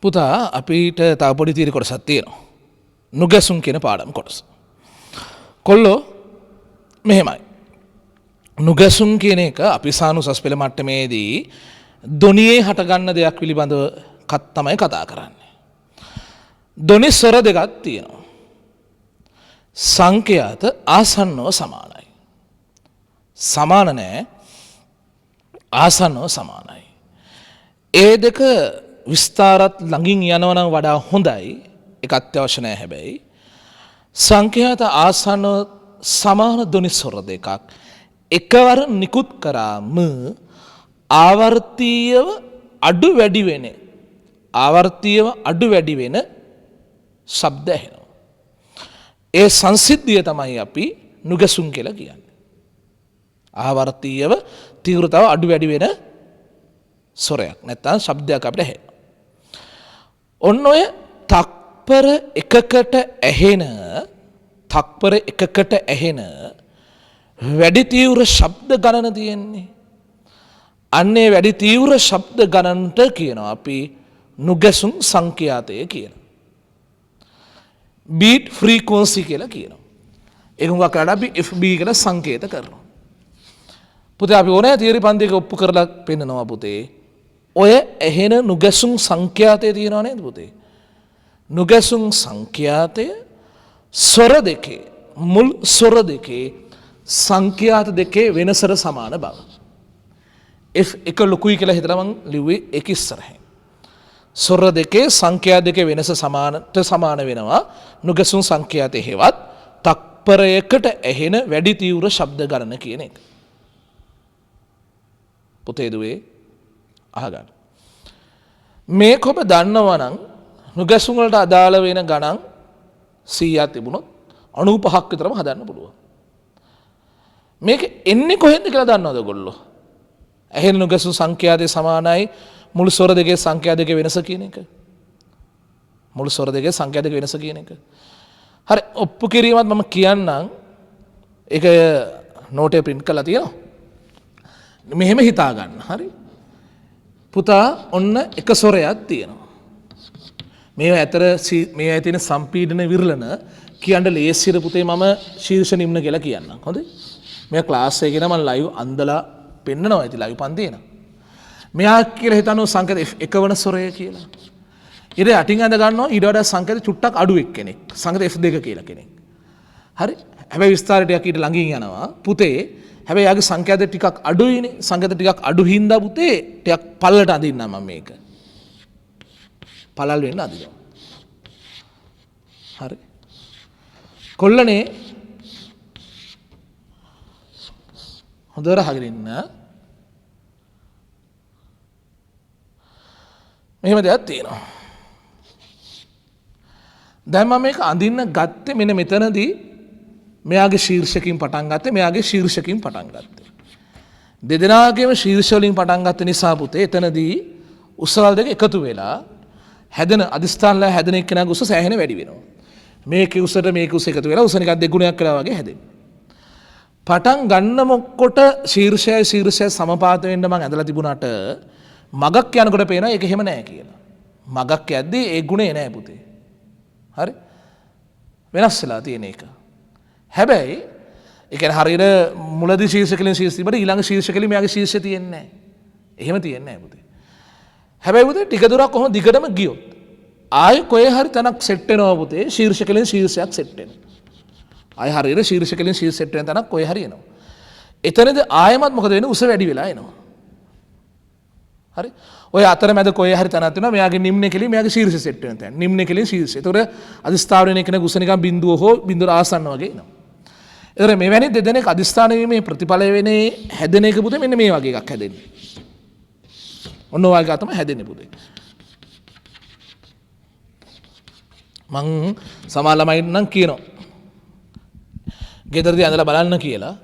පුතා අපිට තව පොඩි තීර කොටසක් තියෙනවා. නුගැසුම් කියන පාඩම් කොටස. කොල්ලෝ මෙහෙමයි. නුගැසුම් කියන එක අපි සානුසස් පෙළ මට්ටමේදී ධොනියේ හටගන්න දෙයක් පිළිබඳව තමයි කතා කරන්නේ. ධොනි ස්වර දෙකක් තියෙනවා. සංඛ්‍යාත ආසන්නව සමානයි. සමාන නැහැ. ආසන්නව සමානයි. ඒ දෙක විස්තරත් ළඟින් යනවා නම් වඩා හොඳයි. ඒක අත්‍යවශ්‍ය නැහැ හැබැයි. සංඛ්‍යාත ආසන්න සමාන ධ්වනි ස්වර දෙකක් එකවර නිකුත් කරාම ආවර්තීයව අඩු වැඩි වෙන ශබ්ද ඇහෙනවා. ඒ සංසිද්ධිය තමයි අපි නුගැසුම් කියලා කියන්නේ. ආවර්තීයව තීව්‍රතාව අඩු වැඩි වෙන ස්වරයක් නැත්නම් ශබ්දයක් අපිට ඇහෙනවා. ඔන්න ඔය තක්පර එකකට ඇහෙන වැඩි තීව්‍ර ශබ්ද ගණන තියෙන්නේ. අන්නේ වැඩි තීව්‍ර ශබ්ද ගණනට කියනවා අපි නුගැසුම් සංඛ්‍යාතය කියලා. බීට් ෆ්‍රීකවන්සි කියලා කියනවා. ඒක හුඟක් වෙලාවට අපි FB කියලා සංකේත කරනවා. පුතේ අපි ඕනෑ තියරි පන්තියක ඔප්පු කරලා පෙන්නනවා පුතේ. ඔය ඇහෙන නුගැසුම් සංඛ්‍යාතය තියෙනවා නේද පුතේ? නුගැසුම් සංඛ්‍යාතය ස්වර දෙකේ මුල් ස්වර දෙකේ සංඛ්‍යාත දෙකේ වෙනසට සමාන බව. F එක ලොකුයි කියලා හිතලා මං ලිව්වේ ඒක ඉස්සරහින්. ස්වර දෙකේ සංඛ්‍යාත දෙකේ වෙනස සමාන වෙනවා නුගැසුම් සංඛ්‍යාතේ හේවත් තත්පරයකට ඇහෙන වැඩි තීව්‍ර ශබ්ද ගණන කියන එක. පුතේ දුවේ අහගන්න. මේක ඔබ දන්නවා නම් නුගැසුම් වලට අදාළ වෙන ගණන් 100ක් තිබුණොත් 95ක් විතරම හදන්න පුළුවන්. මේක එන්නේ කොහෙන්ද කියලා දන්නවද ඔයගොල්ලෝ? ඇහෙන නුගැසුම් සංඛ්‍යාතේ සමානයි මුළු ස්වර දෙකේ සංඛ්‍යා දෙකේ වෙනස කියන එක. මුළු ස්වර දෙකේ සංඛ්‍යා දෙකේ වෙනස කියන එක. හරි ඔප්පු කිරීමත් මම කියන්නම්. ඒක නෝටේ print කරලා තියෙනවා. මෙහෙම හිතා ගන්න. හරි. පුතා ඔන්න එක ස්වරයක් තියෙනවා. මේ තියෙන සම්පීඩන විරලන කියන්න ලේසියට පුතේ මම ශීර්ෂ නිම්න කියලා කියන්නම්. හොඳයි? මේ ක්ලාස් එකේ නම් මම ලයිව් අන්දලා පෙන්නනවා. ඉතින් ලයිව් පන්තිේ න. මෙයා කියලා හිතනවා සංකේත F1 වන ස්වරය කියලා. ඊට යටින් අඳ ගන්නවා ඊට වඩා සංකේත චුට්ටක් අඩු එක්කෙනෙක්. සංකේත F2 කියලා කෙනෙක්. හරි? හැබැයි විස්තරයට ඊට ළඟින් යනවා. පුතේ හැබැයි යාගේ සංඛ්‍යාත ටිකක් අඩුයිනේ. සංඛ්‍යාත ටිකක් අඩු හින්දා පුතේ ටිකක් පල්ලට අදින්නම් මම මේක. පළල් වෙන්න අදිනවා. හරි. කොල්ලනේ හොඳට අහගෙන ඉන්න. මෙහෙම දෙයක් තියෙනවා. දැන් මම මේක අඳින්න ගත්තේ මෙන්න මෙතනදී මෙයාගේ ශීර්ෂකින් පටන් ගත්තේ මෙයාගේ ශීර්ෂකින් පටන් ගත්තේ. දෙදෙනාගේම ශීර්ෂ වලින් පටන් ගත්ත නිසා පුතේ එතනදී උස්සවල් දෙක එකතු වෙලා හැදෙන අදිස්ථානලා හැදෙන එක්කෙනාගේ උස සෑහෙන වැඩි වෙනවා. මේකේ උසට මේක උස එකතු වෙලා උස නිකන් දෙගුණයක් කළා වගේ හැදෙනවා. පටන් ගන්න මොක්කොට ශීර්ෂය සමපාත වෙන්න මම ඇදලා තිබුණාට මගක් යනකොට පේනවා ඒක එහෙම නෑ කියලා. මගක් යද්දී ඒ ගුණේ නෑ පුතේ. හරි? වෙනස් වෙලා තියෙන එක. හැබැයි ඒ කියන්නේ හරියට මුලදී ශීර්ෂකලින් ශීර්ෂ තිබ්බට ඊළඟ ශීර්ෂකලින් මෙයාගේ ශීර්ෂය තියෙන්නේ නැහැ. එහෙම තියෙන්නේ නැහැ පුතේ. හැබැයි පුතේ ටික දුරක් කොහොම දිගටම ගියොත් ආයෙ කොහේ හරි තැනක් සෙට් වෙනවා පුතේ ශීර්ෂකලින් ශීර්ෂයක් සෙට් වෙනවා. ආයෙ හරියට ශීර්ෂකලින් ශීර්ෂ සෙට් වෙන තැනක් කොහේ හරි එනවා. එතනදී ආයෙමත් මොකද වෙන්නේ උස වැඩි වෙලා එනවා. හරි? ඔය අතරමැද කොහේ හරි තැනක් තියෙනවා මෙයාගේ නිම්න කෙලින් මෙයාගේ ශීර්ෂ සෙට් වෙන තැන. නිම්න කෙලින් ශීර්ෂය. ඒතකොට අදිස්ථාවරණය කෙනෙක් උස නිකන් බිඳුව හෝ බිඳුවට ආසන්න වගේ එනවා. ඒතර මෙවැනි දෙදෙනෙක් අදිස්ථාන වීමේ ප්‍රතිඵල වෙන්නේ හැදෙන එක පුතේ මෙන්න මේ වගේ එකක් හැදෙන්නේ. ඔන්න ඔය වගේ තමයි හැදෙන්නේ පුතේ. මං සමහර ළමයින් නම් කියනවා. ගෙදරදී ඇඳලා බලන්න කියලා.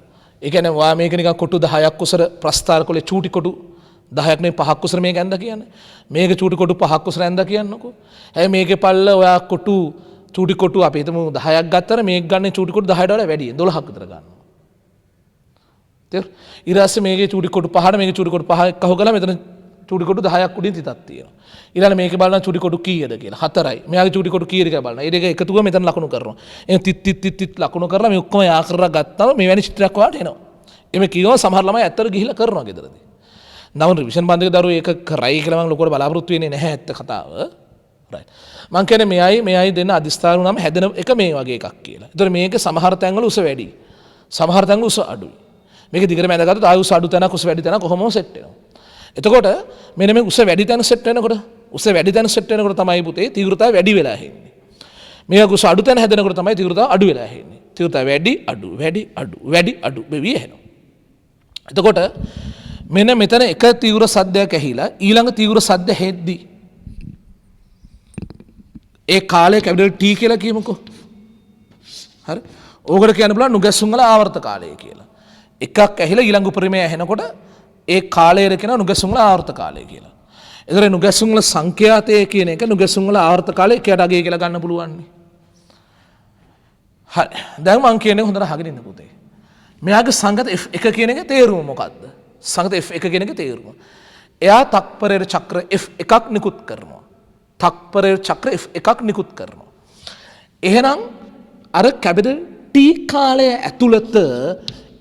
ඒ කියන්නේ ඔයා මේක නිකන් කොටු 10ක් උසර ප්‍රස්ථාර කොලේ චූටි කොටු 10ක් නේ 5ක් උසර මේක ඇඳලා කියන්නේ. මේක චූටි කොටු 5ක් උසර ඇඳලා කියන්නකෝ. හැබැයි මේකේ පල්ල ඔයා කොටු චූටි කොටු අපි හිතමු 10ක් ගත්තර මේක ගන්න චූටි කොටු 10ට වඩා වැඩි 12ක් විතර ගන්නවා. තේරුණා? ඊට පස්සේ මේකේ චූටි කොටු 5ට මේකේ චූටි කොටු 5 එකව ගලා මෙතන චුටි කොටු 10ක් උඩින් තිතක් තියෙනවා. ඊළඟ මේකේ බලන්න චුටි කොටු කීයද කියලා. 4යි. මෙයාගේ චුටි කොටු කීයද කියලා බලන්න. ඒ දෙක එකතුව මෙතන ලකුණු කරනවා. එහෙනම් තිත් ලකුණු කරලා මේ ඔක්කොම යා කරලා ගත්තාම මෙවැනි චිත්‍රයක් වාට එනවා. එමේ කියනවා සමහර ළමයි ඇත්තට ගිහිල්ලා කරනවා ගෙදරදී. නම රිවිෂන් බන්දක දරුවෝ ඒක කරයි කියලා මම ලොකුවට බලාපොරොත්තු වෙන්නේ නැහැ ඇත්ත කතාව. රයිට්. මං කියන්නේ මෙයයි දෙන්න අදිස්ථාන වුණාම හැදෙන එක මේ වගේ එකක් කියලා. ඒතර මේකේ සමහර තැන්වල උස වැඩි. සමහර තැන්වල උස අඩුයි. මේක දිගට මැදගත්තොත් ආයෙ උස අඩු තැනක් උස වැඩි තැනක් කොහොමද සෙට් වෙනවා. එතකොට මෙන්න මේ උස වැඩි තැන සෙට් වෙනකොට තමයි පුතේ තීව්‍රතාවය වැඩි වෙලා එන්නේ. මේක උස අඩු තැන හැදෙනකොට තමයි තීව්‍රතාවය අඩු වෙලා එන්නේ. තීව්‍රතාවය වැඩි අඩු වෙවි එනවා. එතකොට මෙන්න මෙතන එක තීව්‍ර සද්දයක් ඇහිලා ඊළඟ තීව්‍ර සද්ද හෙද්දී ඒ කාලය කැපිටල් T කියලා කියමුකෝ. හරි. ඕකට කියන්න පුළුවන් නුගැස්සුම් වල ආවර්ත කාලය කියලා. එකක් ඇහිලා ඊළඟ උපරිමය ඇහෙනකොට ඒ කාලයට කියනවා නුගැස්සුම් වල ආවර්ත කාලය කියලා. ඒතර නුගැස්සුම් වල සංඛ්‍යාතය කියන එක නුගැස්සුම් වල ආවර්ත කාලය එකයට අගය කියලා ගන්න පුළුවන්. හරි. දැන් මම කියන්නේ හොඳට අහගෙන ඉන්න පුතේ. මෙයාගේ සංගත F1 කියන එකේ තේරුම මොකක්ද? සංගත F1 කියන එකේ තේරුම. එයා තක්පරේර චක්‍ර F1ක් නිකුත් කරනවා. තක්පරේර චක්‍ර F1ක් නිකුත් කරනවා. එහෙනම් අර කැපිටල් T කාලය ඇතුළත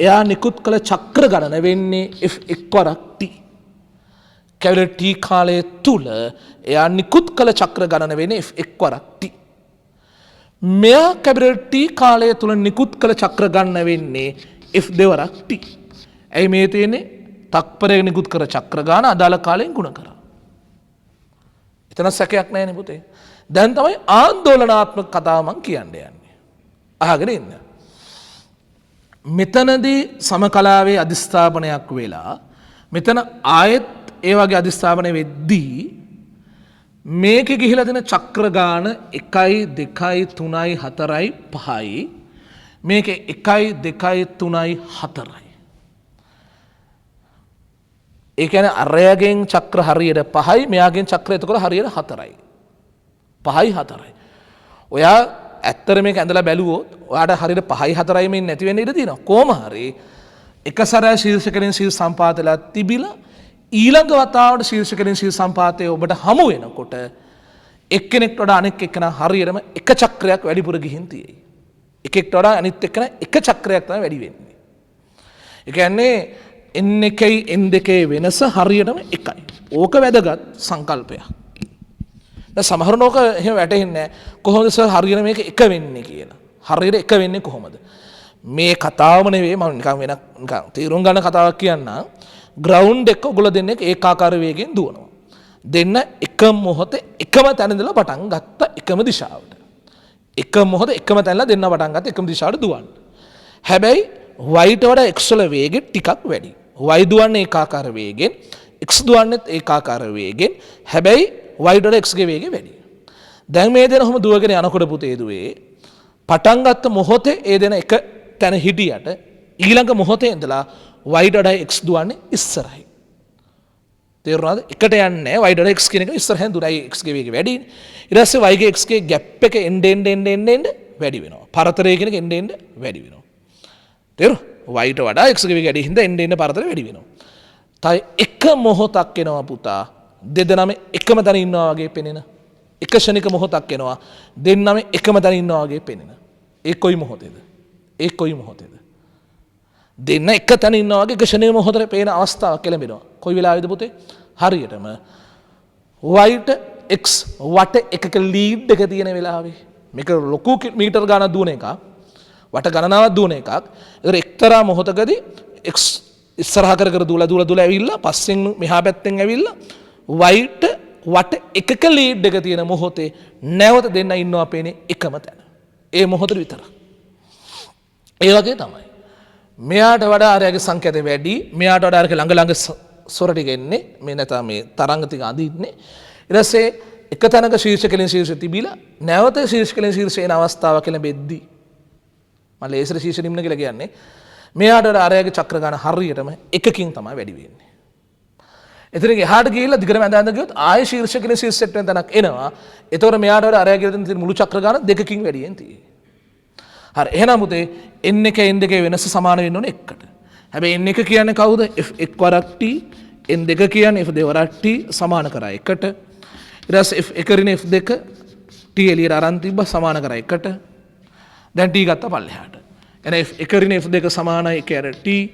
එයා නිකුත් කළ චක්‍ර ගණන වෙන්නේ F1 වරක් T. කැපිටල් T කාලය තුල එයා නිකුත් කළ චක්‍ර ගණන වෙන්නේ F1 වරක් T. මෙයා කැපිටල් T කාලය තුල නිකුත් කළ චක්‍ර ගණන වෙන්නේ F2 වරක් T. ඇයි මේ තියෙන්නේ? තක්පරයක නිකුත් කර චක්‍ර ගාන අදාළ කාලයෙන් ගුණ කරා. එතන සැකයක් නැහැ නේ පුතේ. දැන් තමයි ආందోලනාත්මක කතාව මම කියන්න යන්නේ. අහගෙන ඉන්න. මෙතනදී සමකලාවේ අධිස්ථාපනයක් වෙලා මෙතන ආයෙත් ඒ වගේ අධිස්ථාපනය වෙද්දී මේකේ ගිහිලා දෙන චක්‍ර ගාන 1 2 3 4 5යි මේකේ 1 2 3 4යි. ඒ කියන්නේ අරයගෙන් චක්‍ර හරියට 5යි මෙයාගෙන් චක්‍ර එතකොට හරියට 4යි. 5යි 4යි. ඔයා ඇත්තට මේක ඇඳලා බැලුවොත් ඔයාට හරියට 5යි 4යි මෙන්න නැති වෙන්න ඉඩ තියෙනවා. කොහොම හරි එක සැරයක් ශීර්ෂකෙන් ශීර්ෂ සම්පාතලා තිබිලා ඊළඟ වතාවට ශීර්ෂකෙන් ශීර්ෂ සම්පාතයේ ඔබට හමු වෙනකොට එක්කෙනෙක්ට වඩා අනෙක් එක්කෙනා හරියටම එක චක්‍රයක් වැඩිපුර ගිහින් තියෙයි. එකෙක්ට වඩා අනිත් එක්කෙනා එක චක්‍රයක් තමයි වැඩි වෙන්නේ. ඒ කියන්නේ n1යි n2යි වෙනස හරියටම එකයි. ඕක වැදගත් සංකල්පයක්. දැන් සමහර නෝක එහෙම වැටෙන්නේ නැහැ. කොහොමද සර් හරියට මේක එක වෙන්නේ කියලා. හරියට එක වෙන්නේ කොහොමද? මේ කතාවම නෙවෙයි මම නිකන් වෙන නිකන් තීරුම් ගන්න කතාවක් කියන්නම්. ග්‍රවුන්ඩ් එක ඔයගොල්ලෝ දෙන්නේ ඒකාකාර වේගයෙන් දුවනවා. දෙන්න එක මොහොතේ එකම තැන ඉඳලා පටන් ගත්ත එකම දිශාවට. එක මොහොතේ එකම තැනලා දෙන්න පටන් ගත්ත එකම දිශාවට දුවන්න. හැබැයි y ට වඩා x වල වේගෙ ටිකක් වැඩි. y දුවන්නේ ඒකාකාර වේගෙන් x දුවන්නේත් ඒකාකාර වේගෙන්. හැබැයි y ට වඩා x ගේ වේගය වැඩි. දැන් මේ දෙන ඔහම දුවගෙන යනකොට පුතේ දුවේ පටන් ගත්ත මොහොතේ ඒ දෙන එක තැන හිටියට ඊළඟ මොහොතේ ඉඳලා y ට වඩා x දුවන්නේ ඉස්සරහයි. තේරුණාද? එකට යන්නේ නැහැ. y ට වඩා x කියන එක ඉස්සරහෙන් දුරයි x ගේ වේගය වැඩි. ඊට පස්සේ y ගේ x ගේ ગેප් එක එන්න වැඩි වෙනවා. පරතරය කියන එක එන්න වැඩි වෙනවා. තේරුණා? y ට වඩා x ගේ වේගය වැඩි හින්දා එන්න පරතරය වැඩි වෙනවා. තයි එක මොහොතක් එනවා පුතා. දෙදෙනාම එකම තැන ඉන්නවා වගේ පෙනෙන. එක ෂණික මොහොතක් එනවා. දෙන්නම එකම තැන ඉන්නවා වගේ පෙනෙන. ඒ කොයි මොහොතේද? ඒ කොයි මොහොතේද? දෙන්න එක තැන ඉන්නවා වගේ එක ෂණික මොහොතේ පේන අවස්ථාවක් ලැබෙනවා. කොයි වෙලාවෙද පුතේ? හරියටම y ට x වට එකක ලීඩ් එක තියෙන වෙලාවේ. මේක ලොකු මීටර් ගණනක් දුවන එකක්. වට ගණනාවක් දුවන එකක්. ඒතර එක්තරා මොහොතකදී x ඉස්සරහා කර දුවලා ඇවිල්ලා පස්සෙන් මෙහා පැත්තෙන් ඇවිල්ලා y ට වට එකක ලීඩ් එක තියෙන මොහොතේ නැවත දෙන්න ඉන්නවා පේන්නේ එකම තැන. ඒ මොහොතේ විතර. ඒ වගේ තමයි. මෙයාට වඩා අරයාගේ සංකේතය වැඩි. මෙයාට වඩා අරගේ ළඟ ස්වර ටික එන්නේ. මේ නැතා මේ තරංග ටික අඳින්නේ. ඊට පස්සේ එක තැනක ශීර්ෂකලෙන් ශීර්ෂ තිබිලා නැවත ශීර්ෂකලෙන් ශීර්ෂ එන අවස්ථාවක් කියලා බෙද්දී. මම ලේසර ශීර්ෂ නිම්න කියලා කියන්නේ. මෙයාට වඩා අරයාගේ චක්‍ර ගාන හරියටම එකකින් තමයි වැඩි වෙන්නේ. එතන එහාට ගිහිල්ලා දිගට මැද ගියොත් ආය ශීර්ෂකලෙන් ශීර්ෂ සෙට් වෙන තැනක් එනවා. ඒතකොට මෙයාට වඩා අරයාගේ තියෙන මුළු චක්‍ර ගාන දෙකකින් වැඩියෙන් තියෙන්නේ. හරි එහෙනම් මුතේ n1 n2 වෙනස සමාන වෙන්න ඕනේ 1කට. හැබැයි n1 කියන්නේ කවුද? f1 වරක් t n දෙක කියන්නේ f දෙවරක් t සමාන කරා 1ට. ඊට පස්සේ f1 රින f2 t එළියට අරන් තිබ්බ සමාන කරා 1ට. දැන් t ගත්තා පල්ලෙහාට. එහෙනම් f1 රින f2 සමානයි 1 අර t.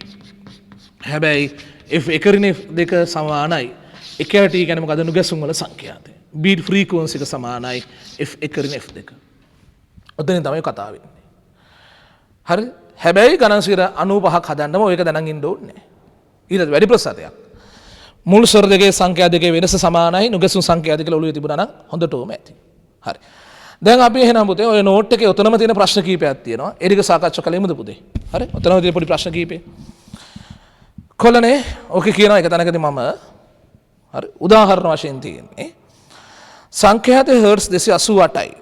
හැබැයි f1 රින f2 සමානයි 1 t කියන්නේ මොකද නුගැසුම් වල සංඛ්‍යාතය. බීට් ෆ්‍රීකවන්සි එක සමානයි f1 රින f2. ඔතනින් තමයි කතාව වෙන්නේ. හරි? හැබැයි ගණන් සිර 95ක් හදන්නම ඔයක දැනන් ඉන්න ඕනේ නැහැ. ඊළඟ වැඩි ප්‍රසාරයක්. මුල් ස්වර දෙකේ සංඛ්‍යා දෙකේ වෙනස සමානයි නුගැසුම් සංඛ්‍යා දෙක ඔළුවේ තිබුණා නම් හොඳටම ඇති. හරි. දැන් අපි එහෙනම් පුතේ ඔය නෝට් එකේ උතනම තියෙන ප්‍රශ්න කීපයක් තියෙනවා. ඒ ටික සාකච්ඡා කළෙමුද පුතේ? හරි. උතනම තියෙන පොඩි ප්‍රශ්න කීපේ. කොල්ලනේ ඕකේ කියනවා එක තැනකදී මම හරි උදාහරණ වශයෙන් තියෙන්නේ සංඛ්‍යාතයේ හර්ට්ස් 288යි.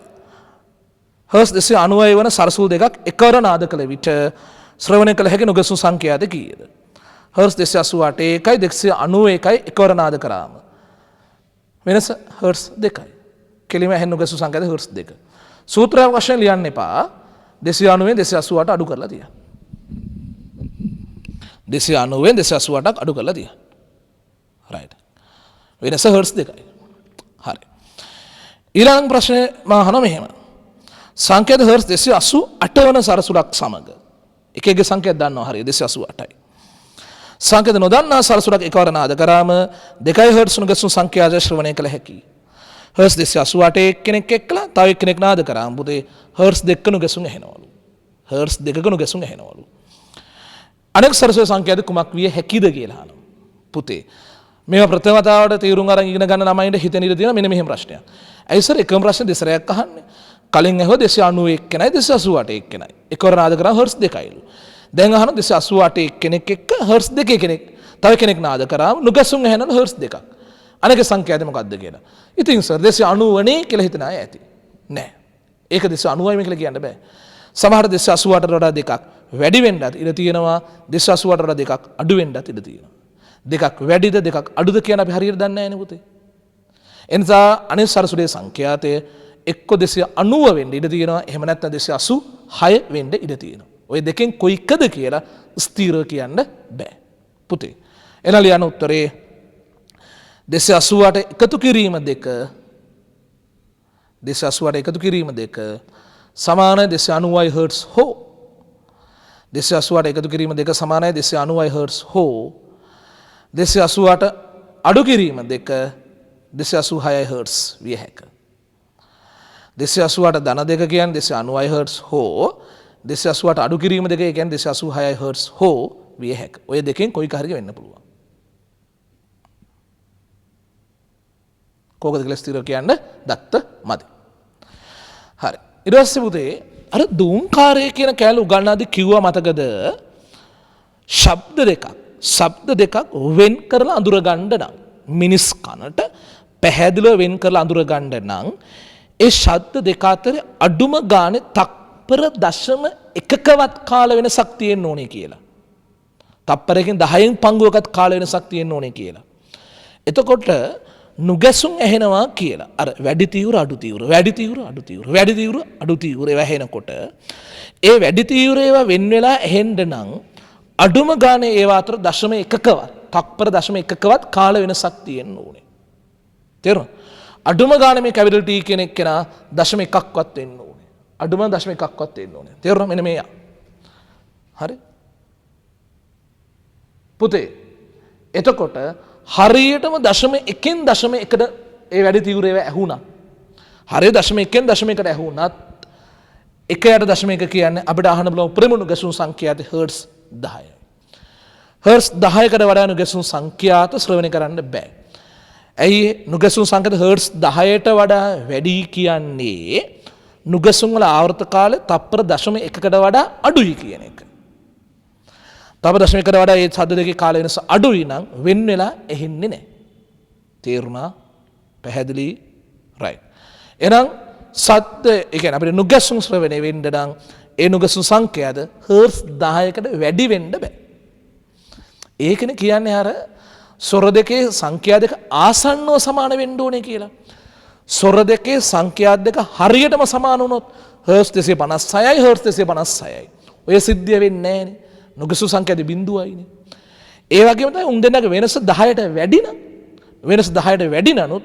හර්ට්ස් 290 වන සරසූල් දෙකක් එකවර නාද කළ විට ශ්‍රවණය කළ හැකි නුගැසුම් සංඛ්‍යාත කීයද? හර්ට්ස් 288 එකයි 291යි එකවර නාද කරාම වෙනස හර්ට්ස් 2යි. කෙලිම ඇහෙන නුගැසුම් සංඛ්‍යාත හර්ට්ස් 2. සූත්‍රයක් වශයෙන් ලියන්න එපා. 290 288 අඩු කරලා තියන්න. 290 288ක් අඩු කරලා තියන්න. රයිට්. වෙනස හර්ට්ස් 2යි. හරි. ඊළඟ ප්‍රශ්නේ මම අහනවා මෙහෙම. සංඛ්‍යාත හර්ට්ස් 288 වන සරසුලක් සමග එකගේ සංඛ්‍යාත දන්නවා හරිය 288යි. සංඛ්‍යාත නොදන්නා සරසුලක් එකවර නාද කරාම 2 හර්ට්ස් නුගැසුම් සංඛ්‍යාත ශ්‍රවණය කළ හැකියි. හර්ට්ස් 288 එක්කෙනෙක් එක්කලා තව එක්කෙනෙක් නාද කරාම පුතේ හර්ට්ස් 2 නුගැසුම් ඇහෙනවලු. හර්ට්ස් 2ක නුගැසුම් ඇහෙනවලු. අනෙක් සරසුල සංඛ්‍යාත කුමක් විය හැකිද කියලා අහනවා. පුතේ මේවා ප්‍රථම වතාවට තීරුම් අරන් ඉගෙන ගන්න ළමයින්ට හිතෙන ඉඩ තියෙනවා මෙන්න මෙහෙම ප්‍රශ්නයක්. ඇයි සර් එකම ප්‍රශ්නේ දෙසරයක් අහන්නේ? කලින් ඇහුවා 291 කෙනයි 288 කෙනයි. එකවර නාද කරා හර්ට්ස් 2යිලු. දැන් අහනවා 288 කෙනෙක් එක්ක හර්ට්ස් 2 කෙනෙක්. තව කෙනෙක් නාද කරාම නුගැසුම් ඇහෙනවලු හර්ට්ස් 2ක්. අනෙක සංඛ්‍යාත මොකක්ද කියලා. ඉතින් සර් 290 නේ කියලා හිතන අය ඇති. නෑ. ඒක 290යි කියලා කියන්න බෑ. සමහර 288ට වඩා දෙකක් වැඩි වෙන්නත් ඉඩ තියෙනවා. 288ට වඩා දෙකක් අඩු වෙන්නත් ඉඩ තියෙනවා. දෙකක් වැඩිද දෙකක් අඩුද කියන අපි හරියට දන්නේ නැහැ නේ පුතේ. එනිසා අනිත් සරසුලේ සංඛ්‍යාතය එක්ක 290 වෙන්න ඉඩ තියෙනවා. එහෙම නැත්නම් 286 වෙන්න ඉඩ තියෙනවා. ওই දෙකෙන් කොයි එකද කියලා ස්ථිරව කියන්න බෑ. පුතේ. එන ලියන උත්තරේ 288 එකතු කිරීම 288 එකතු කිරීම 2 සමානයි 290යි හර්ට්ස් හෝ 288 එකතු කිරීම 2 සමානයි 290යි හර්ට්ස් හෝ 288 අඩු කිරීම 2 286යි හර්ට්ස් විය හැක. 288 ධන 2 කියන්නේ 290යි හර්ට්ස් හෝ 288 අඩු කිරීම 2 කියන්නේ 286යි හර්ට්ස් හෝ විය හැක. ඔය දෙකෙන් කොයි කාර්යයක් වෙන්න පුළුවන්. කෝකද කියලා ස්ථිරව කියන්න දත්ත මදි. හරි. ඊට පස්සේ පුතේ අර දුම්කාරය කියන කෑල්ල උගන්නාදී කිව්වා මතකද? ශබ්ද දෙකක් වෙන් කරලා අඳුර ගන්න නම් මිනිස් කනට පැහැදිලිව වෙන් කරලා අඳුර ගන්න නම් ඒ ශබ්ද දෙක අතර අඩුම ගානේ තප්පර 0.1කවත් කාල වෙනසක් තියෙන්න ඕනේ කියලා. තප්පරකින් 10න් පංගුවකත් කාල වෙනසක් තියෙන්න ඕනේ කියලා. එතකොට නුගැසුම් ඇහෙනවා කියලා. අර වැඩි තීව්‍ර අඩු තීව්‍ර වැඩි තීව්‍ර අඩු තීව්‍ර වැඩි තීව්‍ර අඩු තීව්‍ර ඒවා ඇහෙනකොට ඒ වැඩි තීව්‍ර ඒවා වෙන් වෙලා ඇහෙන්න නම් අඩුම ගානේ ඒවා අතර 0.1කවත් තප්පර 0.1කවත් කාල වෙනසක් තියෙන්න ඕනේ. තේරුණා? අඩුම ගානේ මේ කැපිටල් T කෙනෙක් කෙනා 0.1ක්වත් වෙන්න ඕනේ. අඩුම 0.1ක්වත් වෙන්න ඕනේ. තේරුණා? මෙන්න මේ. හරි? පුතේ එතකොට හරියටම 0.1න් 0.1ට ඒ වැඩි තීව්‍රය ඇහුණා. හරිය 0.1න් 0.1ට ඇහුණත් 1.1 කියන්නේ අපිට අහන්න බලමු උපරිම නුගැසුම් සංඛ්‍යාත හර්ට්ස් 10යි. හර්ට්ස් 10කට වඩා නුගැසුම් සංඛ්‍යාත ශ්‍රවණය කරන්න බෑ. ඇයි නුගැසුම් සංඛ්‍යාත හර්ට්ස් 10ට වඩා වැඩි කියන්නේ නුගැසුම් වල ආවර්ත කාලය තප්පර 0.1කට වඩා අඩුයි කියන එක. තව 0.1කට වඩා ඒ ශබ්ද දෙකේ කාල වෙනස අඩුයි නම් වෙන් වෙලා ඇහෙන්නේ නැහැ. තේරුණා? පැහැදිලි? රයිට්. එහෙනම් ශබ්ද ඒ කියන්නේ අපිට නුගැසුම් ශ්‍රවණය වෙන්න නම් ඒ නුගැසුම් සංඛ්‍යාත හර්ට්ස් 10කට වැඩි වෙන්න බෑ. ඒකනේ කියන්නේ අර ස්වර දෙකේ සංඛ්‍යා දෙක ආසන්නව සමාන වෙන්න ඕනේ කියලා. ස්වර දෙකේ සංඛ්‍යා දෙක හරියටම සමාන වුණොත් හර්ට්ස් 256යි හර්ට්ස් 256යි. ඔය සිද්ධිය වෙන්නේ නැහැනේ. නුගැසුම් සංඛ්‍යාත බිඳුවයිනේ. ඒ වගේම තමයි උන් දෙන්නගේ වෙනස 10ට වැඩි නම් වෙනස 10ට වැඩි නනුත්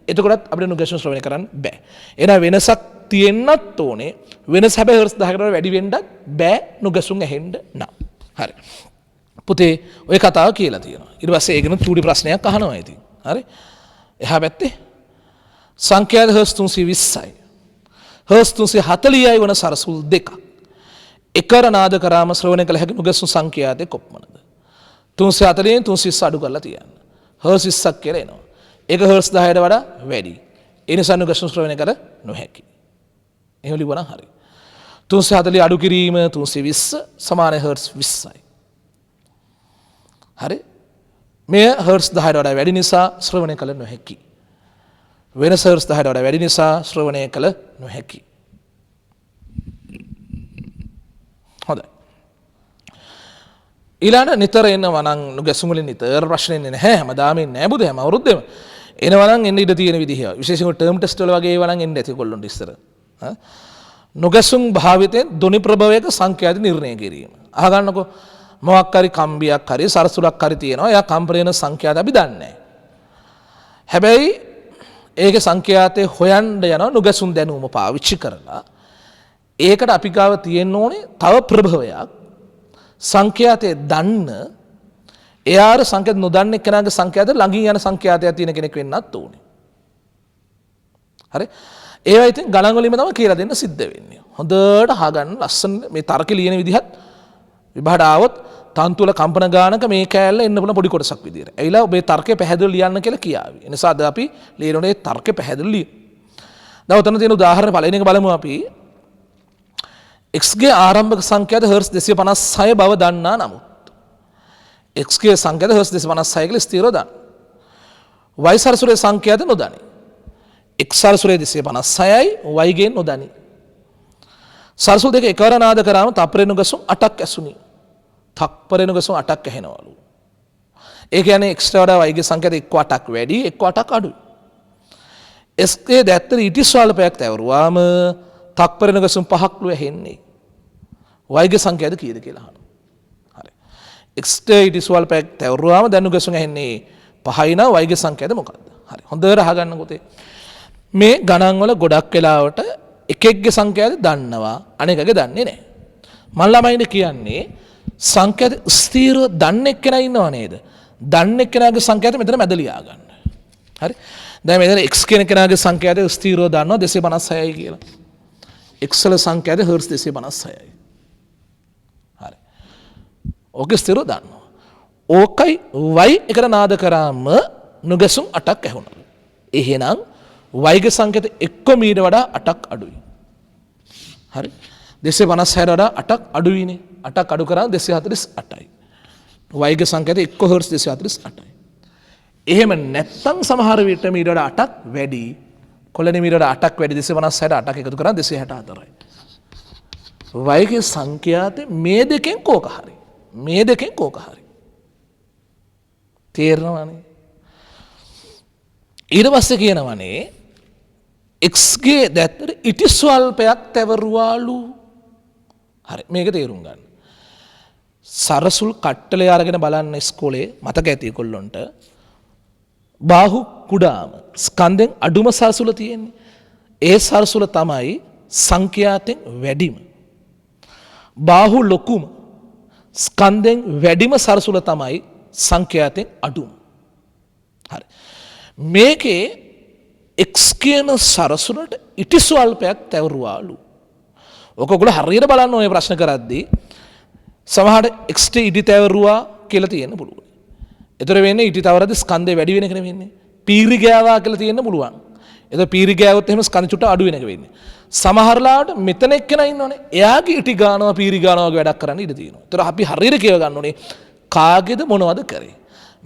එතකොටත් අපිට නුගැසුම් ශ්‍රවණය කරන්න බෑ. එහෙනම් වෙනසක් තියෙන්නත් ඕනේ. වෙනස හැබැයි හර්ස් 10කට වැඩි වෙන්නත් බෑ නුගැසුම් ඇහෙන්න නම්. හරි. පුතේ ඔය කතාව කියලා තියෙනවා. ඊට පස්සේ ඒකන චූටි ප්‍රශ්නයක් අහනවා ඉතින්. හරි. එහා පැත්තේ සංඛ්‍යාත හර්ස් 320යි. හර්ස් 340යි වන සරසුල් දෙකක්. එකර නාද කරාම ශ්‍රවණය කළ හැකි නුගැසුම් සංඛ්‍යාතේ කොපමණද? 340න් 320 අඩු කරලා තියන්න. හර්ස් 20ක් කියලා එනවා. ඒක හර්ස් 10ට වඩා වැඩි. ඒ නිසා නුගැසුම් ශ්‍රවණය කර නොහැකි. එහෙම ලිව්වනම් හරි. 340 අඩු කිරීම 320 සමාන හර්ස් 20යි. හරි. මෙය හර්ස් 10ට වඩා වැඩි නිසා ශ්‍රවණය කළ නොහැකි. වෙනස හර්ස් 10ට වඩා වැඩි නිසා ශ්‍රවණය කළ නොහැකි. හොඳයි. ඊළඟ නිතර එනවා නම් නුගැසුම් වලින් නිතර ප්‍රශ්න එන්නේ නැහැ. හැමදාම එන්නේ නැහැ බුදු හැම අවුරුද්දෙම. එනවා නම් එන්න ඉඩ තියෙන විදිහ. විශේෂයෙන්ම ටර්ම් ටෙස්ට් වල වගේ ඒවා නම් එන්නේ නැති කොල්ලොන්ට ඉස්සර. නුගැසුම් භාවිතයෙන් ධ්වනි ප්‍රභවයක සංඛ්‍යාත නිර්ණය කිරීම. අහගන්නකෝ මොකක් හරි කම්බියක් හරි සරසුලක් හරි තියෙනවා. එයා කම්පන සංඛ්‍යාත අපි දන්නේ නැහැ. හැබැයි ඒකේ සංඛ්‍යාතේ හොයන්න යනවා නුගැසුම් දැනුම පාවිච්චි කරලා. ඒකට අපි ගාව තියෙන්න ඕනේ තව ප්‍රභවයක්. සංඛ්‍යාතේ දන්න එයාට සංඛ්‍යාත නොදන්න කෙනාගේ සංඛ්‍යාත ළඟින් යන සංඛ්‍යාතයක් තියෙන කෙනෙක් වෙන්නත් ඕනේ. හරි? ඒවා ඉතින් ගණන් වලින්ම තමයි කියලා දෙන්න සිද්ධ වෙන්නේ. හොඳට අහගන්න ලස්සන මේ තර්ක ලියන විදිහත් විභාගයට ආවොත් තන්තු වල කම්පන ගානක මේ කෑල්ල එන්න පුළුවන් පොඩි කොටසක් විදියට. එයිලා ඔබේ තර්කය පැහැදිලිව ලියන්න කියලා කියාවි. ඒ නිසා අද අපි ලියනෝනේ තර්කය පැහැදිලිව ලියමු. දැන් උතන තියෙන උදාහරණ පළවෙනි එක බලමු අපි. x ගේ ආරම්භක සංඛ්‍යාත හර්ස් 256 බව දන්නා නමුත් x ගේ සංඛ්‍යාත හර්ස් 256 කියලා ස්ථිරව දන්න. y සරසුරේ සංඛ්‍යාත නොදනි. x සරසුරේ 256යි y ගේ නොදනි. සරසුල් දෙක එකවර නාද කරාම තප්පරේ නුගසුම් 8ක් ඇසුනි. තප්පරේ නුගසුම් 8ක් ඇහෙනවලු. ඒ කියන්නේ x ට වඩා y ගේ සංඛ්‍යාත එක්ක 8ක් වැඩි එක්ක 8ක් අඩුයි. s ගේ දැත්තර ඊටි ස්වල්පයක් තවරුවාම තප්පරේ නුගසුම් 5ක්ලු ඇහෙන්නේ. y ගේ සංඛ්‍යාත කීයද කියලා අහනවා. හරි. x ට ඊටි ස්වල්පයක් තවරුවාම දැන් නුගසුම් ඇහෙන්නේ 5යි නම් y ගේ සංඛ්‍යාත මොකක්ද? හරි. හොඳට අහගන්න පුතේ. මේ ගණන් වල ගොඩක් වෙලාවට එකෙක්ගේ සංඛ්‍යාත දන්නවා අනෙකගේ දන්නේ නැහැ. මම ළමයින්ට කියන්නේ සංඛ්‍යාත ස්ථීරව දන්නේ කෙනා ඉන්නව නේද? දන්නේ කෙනාගේ සංඛ්‍යාත මෙතන මැද ලියා ගන්න. හරි? දැන් මෙතන x කියන කෙනාගේ සංඛ්‍යාත ස්ථීරව දන්නවා 256යි කියලා. x වල සංඛ්‍යාත හර්ස් 256යි. හරි. ඕක ස්ථීරව දන්නවා. ඕකයි y එකට නාද කරාම නුගසුම් 8ක් ඇහුණා. එහෙනම් y ගේ සංඛ්‍යාත එක්ක මීට වඩා 8ක් අඩුයි. හරි? 256ට වඩා 8ක් අඩුයිනේ. 8ක් අඩු කරාම 248යි. y ගේ සංඛ්‍යාත එක්ක හර්ස් 248යි. එහෙම නැත්තම් සමහර විට මීට වඩා 8ක් වැඩි. කොළනේ මීට වඩා 8ක් වැඩි 256ට 8ක් එකතු කරාම 264යි. y ගේ සංඛ්‍යාතේ මේ දෙකෙන් කෝක හරි. මේ දෙකෙන් කෝක හරි. තේරෙනවනේ? ඊට පස්සේ කියනවනේ x ගේ දැත්තට ඉටි ස්වල්පයක් තැවරුවාලු. හරි මේක තේරුම් ගන්න. සරසුල් කට්ටලේ අරගෙන බලන්න ඉස්කෝලේ මතක ඇති කොල්ලොන්ට බාහු කුඩාම ස්කන්ධෙන් අඩුම සරසුල තියෙන්නේ. ඒ සරසුල තමයි සංඛ්‍යාතෙන් වැඩිම. බාහු ලොකුම ස්කන්ධෙන් වැඩිම සරසුල තමයි සංඛ්‍යාතෙන් අඩුම. හරි. මේකේ x කියන සරසුලට ඉටි ස්වල්පයක් තැවරුවාලු. ඔකගොල්ලෝ හරියට බලන්න ඔය ප්‍රශ්න කරද්දී සමහරට x ට ඉටි තැවරුවා කියලා තියෙන්න පුළුවන්. ඒතර වෙන්නේ ඉටි තවරද ස්කන්ධය වැඩි වෙන එක නෙවෙන්නේ. පීරි ගෑවා කියලා තියෙන්න පුළුවන්. ඒතර පීරි ගෑවොත් එහෙම ස්කන්ධ චුට්ට අඩු වෙන එක වෙන්නේ. සමහරලාට මෙතන එක්කෙනා ඉන්නෝනේ. එයාගේ ඉටි ගානවා පීරි ගානවා වගේ වැඩක් කරන්න ඉඩ තියෙනවා. ඒතර අපි හරියට කියව ගන්න ඕනේ කාගේද මොනවද කරේ.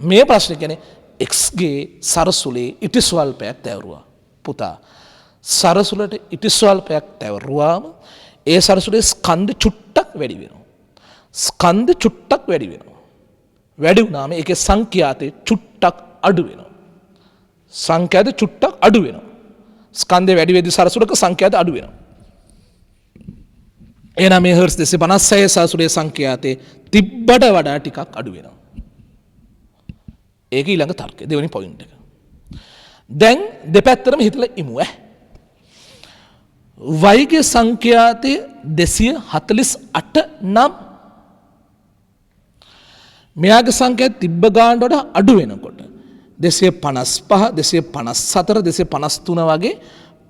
මේ ප්‍රශ්නේ කියන්නේ x ගේ සරසුලේ ඉටි ස්වල්පයක් තැවරුවා. පුතා සරසුලට ඉටි ස්වල්පයක් තැවරුවාම ඒ සරසුලේ ස්කන්ධ චුට්ටක් වැඩි වෙනවා. ස්කන්ධ චුට්ටක් වැඩි වෙනවා. වැඩි වුණාම ඒකේ සංඛ්‍යාතේ චුට්ටක් අඩු වෙනවා. සංඛ්‍යාත චුට්ටක් අඩු වෙනවා. ස්කන්ධේ වැඩි වෙද්දී සරසුලක සංඛ්‍යාත අඩු වෙනවා. එහෙනම් මේ හර්ස් 256 සරසුලේ සංඛ්‍යාතේ තිබ්බට වඩා ටිකක් අඩු වෙනවා. ඒක ඊළඟ තර්කය දෙවෙනි පොයින්ට් එක. දැන් දෙපැත්තටම හිතලා ඉමු වයිගේ සංඛ්‍යාතය 248 නම් මෙයාගේ සංඛ්‍යාත තිබ්බ ගානට වඩා අඩු වෙනකොට 255 254 253 වගේ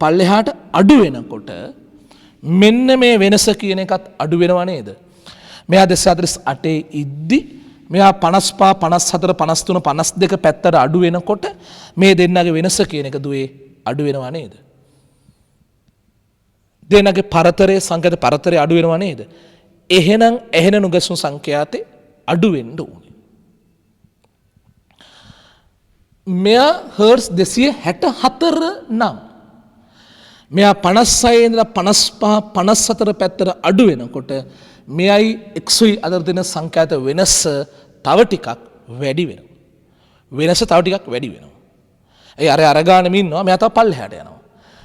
පල්ලෙහාට අඩු වෙනකොට මෙන්න මේ වෙනස කියන එකත් අඩු වෙනව නේද? මෙයා 248 ඉද්දි මෙයා 55 54 53 52 පැත්තට අඩු වෙනකොට මේ දෙන්නගේ වෙනස කියන එක දුවේ අඩු වෙනව නේද? දෙන්නගේ පරතරයේ සංඛ්‍යාත පරතරය අඩු වෙනව නේද? එහෙනම් එහෙන නුගසුන් සංඛ්‍යාතේ අඩු වෙන්න ඕනේ. මෙයා හර්ට්ස් 264 නම් මෙයා 56 ඉඳලා 55 54 පැත්තට අඩු වෙනකොට මෙයයි එක්සුයි අතර දෙන සංඛ්‍යාත වෙනස තව ටිකක් වැඩි වෙනවා. වෙනස තව ටිකක් වැඩි වෙනවා. ඒ අර ගානෙම ඉන්නවා මෙයා තව පල්ලෙහාට යනවා.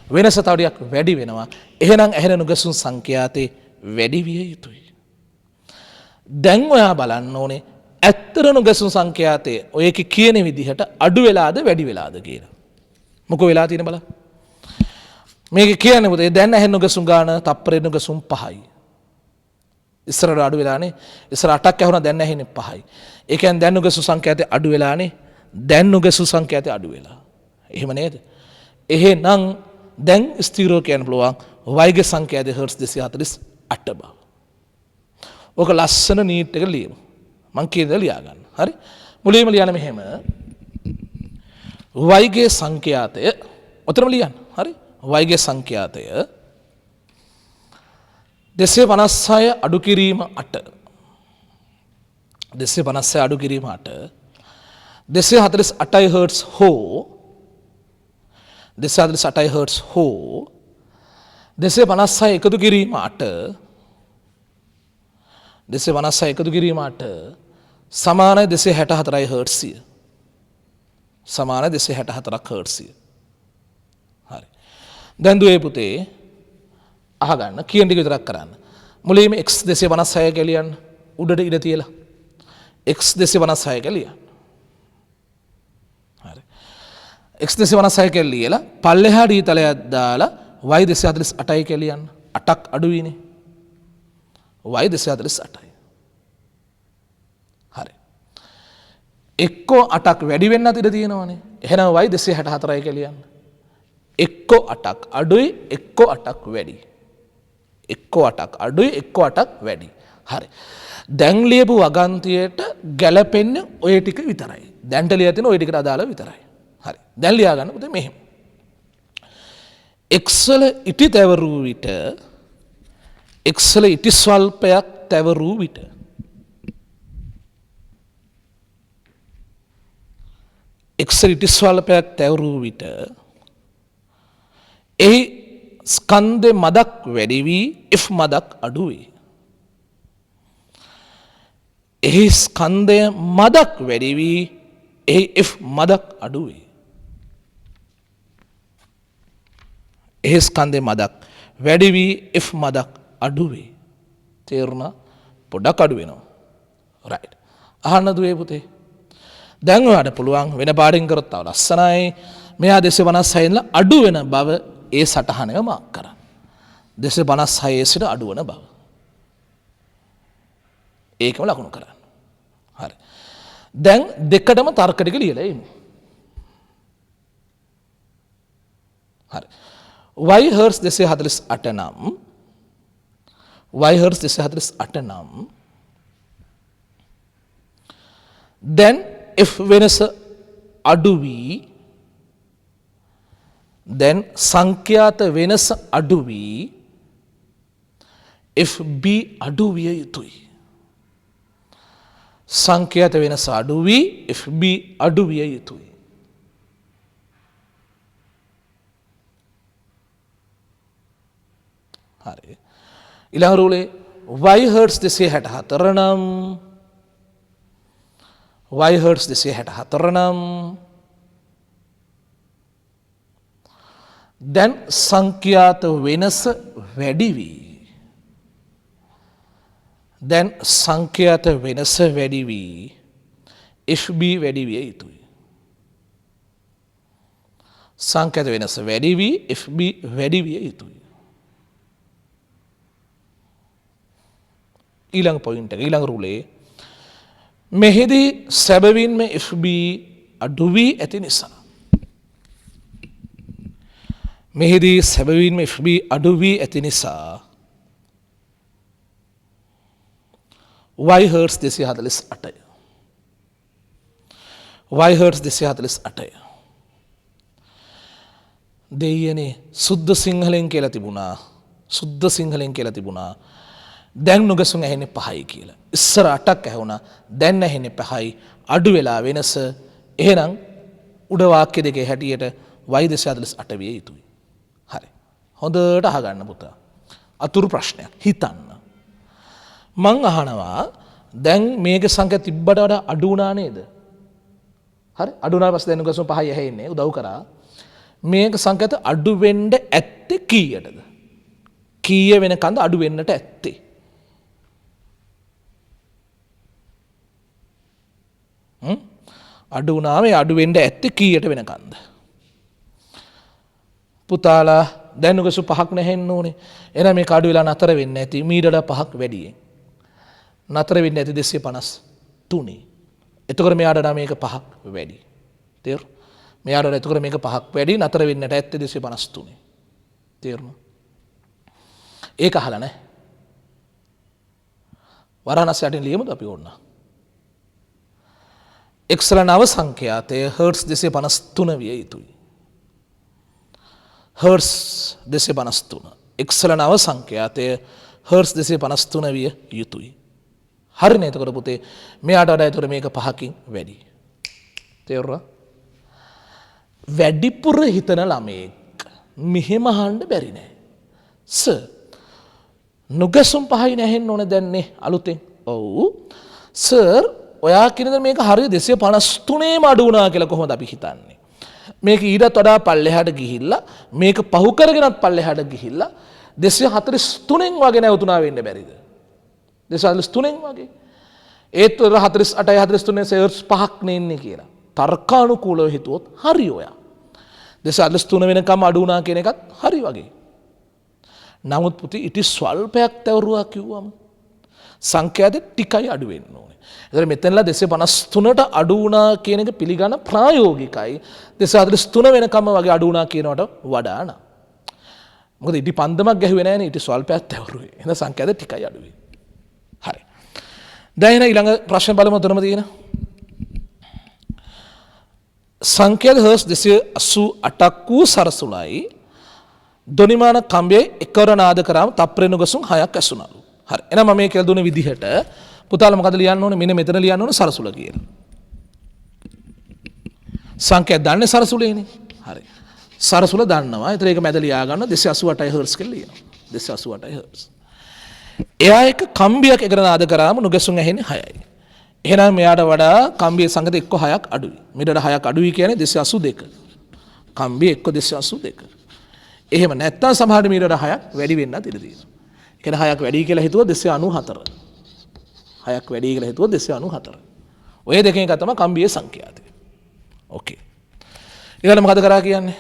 වෙනස තව ටිකක් වැඩි වෙනවා. එහෙනම් ඇහෙන නුගසුන් සංඛ්‍යාතේ වැඩි විය යුතුයි. දැන් ඔයා බලන්න ඕනේ ඇත්තට නුගසුන් සංඛ්‍යාතය ඔය කියන විදිහට අඩු වෙලාද වැඩි වෙලාද කියලා. මොකෝ වෙලා තියෙන බලන්න. මේක කියන්නේ පුතේ දැන් ඇහෙන නුගසුන් ගාන තප්පරේ නුගසුන් 5යි. ඉස්සරට අඩු වෙලානේ. ඉස්සර 8ක් ඇහුණා දැන් ඇහෙන්නේ 5යි. ඒ කියන්නේ දැන් නුගසුන් සංඛ්‍යාතය අඩු වෙලානේ. දැන් නුගසුන් සංඛ්‍යාතය අඩු වෙලා. එහෙම නේද? එහෙනම් දැන් ස්ථිරව කියන්න පුළුවන් වයිගේ සංඛ්‍යාතය හර්ට්ස් 248 බව. ඔක ලස්සන නීට් එක ලියමු. මං කියන දේ ලියා ගන්න. හරි? මුලින්ම ලියන්න මෙහෙම. වයිගේ සංඛ්‍යාතය ඔතනම ලියන්න. හරි? වයිගේ සංඛ්‍යාතය 256 අඩු කිරීම 8. 256 අඩු කිරීම 8. 248 හර්ට්ස් හෝ 248 හර්ට්ස් හෝ 256 එකතු කිරීම 8 256 එකතු කිරීම 8 සමානයි 264 හර්ට්සිය. සමානයි 264ක් හර්ට්සිය. හරි. දැන් දුවේ පුතේ අහගන්න කියන ටික විතරක් කරන්න. මුලින්ම x 256 කියලා ලියන්න. උඩට ඉඳ තියලා. x 256 කියලා ලියන්න. හරි. x 256 කියලා ලියලා පල්ලෙහාට ඊතලයක් දාලා y 248යි කියලා ලියන්න. 8ක් අඩුයිනේ. y 248යි. හරි. එක්කෝ 8ක් වැඩි වෙන්නත් ඉඩ තියෙනවනේ. එහෙනම් y 264යි කියලා ලියන්න. එක්කෝ 8ක් අඩුයි එක්කෝ 8ක් වැඩි. එක්කෝ 8ක් අඩුයි එක්කෝ 8ක් වැඩි. හරි. දැන් ලියපු වගන්තියට ගැලපෙන්නේ ඔය ටික විතරයි. දැන්ට ලියලා තියෙන ඔය ටිකට අදාළ විතරයි. හරි. දැන් ලියා ගන්න පුතේ මෙහෙම. x වල ඉටි තැවරූ විට x වල ඉටි ස්වල්පයක් තැවරූ විට x වල ඉටි ස්වල්පයක් තැවරූ විට එහි ස්කන්ධේ මදක් වැඩි වී f මදක් අඩු වේ. එහි ස්කන්ධය මදක් වැඩි වී එහි f මදක් අඩු වේ. එහි ස්කන්ධේ මදක් වැඩි වී f මදක් අඩු වේ. තේරුණා? පොඩක් අඩු වෙනවා. රයිට්. අහන්න දුවේ පුතේ. දැන් ඔයාලට පුළුවන් වෙන පාඩම් කරොත් තව ලස්සනයි. මෙයා 256 ඉඳලා අඩු වෙන බව ඒ සටහනක මාක් කරන්න. 256 සිට අඩු වෙන බව. ඒකම ලකුණු කරන්න. හරි. දැන් දෙකටම තර්ක ටික ලියලා ඉමු. හරි. y හර්ට්ස් 248 නම් y හර්ට්ස් 248 නම් දැන් f වෙනස අඩු වී දැන් සංඛ්‍යාත වෙනස අඩු වී fb අඩු විය යුතුයි. සංඛ්‍යාත වෙනස අඩු වී fb අඩු විය යුතුයි. හරි. ඊළඟ රූලේ y හර්ට්ස් 264 නම් y හර්ට්ස් 264 නම් දැන් සංඛ්‍යාත වෙනස වැඩි වී දැන් සංඛ්‍යාත වෙනස වැඩි වී fb වැඩි විය යුතුයි. සංකේත වෙනස වැඩි වී FB වැඩි විය යුතුයි. ඊළඟ පොයින්ට් එක ඊළඟ රුලේ මෙහිදී සැබවින්ම FB අඩු වී ඇති නිසා මෙහිදී සැබවින්ම FB අඩු වී ඇති නිසා y hertz 248 y hertz 248 දෙයියනේ සුද්ධ සිංහලෙන් කියලා තිබුණා සුද්ධ සිංහලෙන් කියලා තිබුණා දැන් නුගසුන් ඇහෙන්නේ 5යි කියලා. ඉස්සර 8ක් ඇහුණා දැන් ඇහෙන්නේ 5යි අඩු වෙලා වෙනස. එහෙනම් උඩ වාක්‍ය දෙකේ හැටියට y 248 විය යුතුයි. හරි. හොඳට අහගන්න පුතා. අතුරු ප්‍රශ්නයක් හිතන්න. මං අහනවා දැන් මේක සංඛ්‍යා තිබ්බට වඩා අඩු වුණා නේද? හරි. අඩු වුණාට පස්සේ දැන් නුගසුන් 5යි ඇහෙන්නේ උදව් කරා. මේක සංඛ්‍යාත අඩු වෙන්න ඇත්තේ කීයටද? කීය වෙනකන්ද අඩු වෙන්නට ඇත්තේ? අඩු වුණාම අඩු වෙන්න ඇත්තේ කීයට වෙනකන්ද? පුතාලා දැන් නුගසු 5ක් නැහෙන්න ඕනේ. එහෙනම් මේක අඩු වෙලා නතර වෙන්නේ නැති මීටර 5ක් වැඩියෙන්. නතර වෙන්නේ නැති 253. එතකොට මෙයාට නම් මේක 5ක් වැඩි. තේරුණා? මෙයාට එතකොට මේක 5ක් වැඩි නතර වෙන්නට ඇත්තේ 253. තේරුණා? ඒක අහලා නැහැ. වරහනස් යටින් ලියමුද අපි ඕන්න? එක්සල නව සංඛ්‍යාතය හර්ට්ස් 253 විය යුතුයි. හර්ට්ස් 253. එක්සල නව සංඛ්‍යාතය හර්ට්ස් 253 විය යුතුයි. හරිනේ එතකොට පුතේ මෙයාට වඩා එතකොට මේක 5කින් වැඩි. තේරුණා? වැඩිපුර හිතන ළමයෙක් මෙහෙම අහන්න බැරි නෑ. සර් නුගසුම් 5යි නැහෙන්න ඕන දැන්නේ අලුතෙන්. ඔව්. සර් ඔයා කියනද මේක හරිය 253ේම අඩු වුණා කියලා කොහොමද අපි හිතන්නේ? මේක ඊටත් වඩා පල්ලෙහාට ගිහිල්ලා මේක පහු කරගෙනත් පල්ලෙහාට ගිහිල්ලා 243න් වගේ නැවතුණා වෙන්න බැරිද? 243න් වගේ. ඒත් 48යි 43 සර්ස් 5ක් නෙන්නේ කියලා. තර්කානුකූලව හිතුවොත් හරි ඔයා. 243 වෙනකම් අඩු වුණා කියන එකත් හරි වගේ. නමුත් පුතේ ඉති ස්වල්පයක් තවරුවා කිව්වම සංඛ්‍යාත ටිකයි අඩු වෙන්න ඕනේ. ඒතර මෙතනලා 253ට අඩු වුණා කියන එක පිළිගන්න ප්‍රායෝගිකයි. 243 වෙනකම් වගේ අඩු වුණා කියනවට වඩා නා. මොකද ඉති පන්දමක් ගැහුවේ නැහැ නේ ඉති ස්වල්පයක් තවරුවේ. එහෙනම් සංඛ්‍යාත ටිකයි අඩු වෙන්නේ. හරි. දැන් ඊළඟ ප්‍රශ්න බලමු තුනම තියෙන. සංඛ්‍යාත හර්ට්ස් 288ක් වූ සරසුලයි දොනිමාන කම්බියේ එකවර නාද කරාම තප්පරේ නුගසුන් 6ක් ඇසුණලු. හරි. එහෙනම් මම මේ කියලා දුන්න විදිහට පුතාලා මොකද ලියන්න ඕනේ? මෙන්න මෙතන ලියන්න ඕනේ සරසුල කියලා. සංඛ්‍යා දන්නේ සරසුලේනේ. හරි. සරසුල දන්නවා. ඒතර ඒක මැද ලියා ගන්න 288 හර්ට්ස් කියලා ලියනවා. 288 හර්ට්ස්. එයා එක කම්බියක් එකවර නාද කරාම නුගසුන් ඇහෙන්නේ 6යි. එහෙනම් මෙයාට වඩා කම්බියේ සංඛ්‍යාත එක්ක 6ක් අඩුයි. මීටර 6ක් අඩුයි කියන්නේ 282. කම්බිය එක්ක 282. එහෙම නැත්තම් සමහර මීටර 6ක් වැඩි වෙන්නත් ඉඩ තියෙනවා. ඒ කියන්නේ 6ක් වැඩි කියලා හිතුවා 294. 6ක් වැඩි කියලා හිතුවා 294. ඔය දෙකෙන් එක තමයි කම්බියේ සංඛ්‍යාතය. ඕකේ. ඊළඟට මොකද කරා කියන්නේ?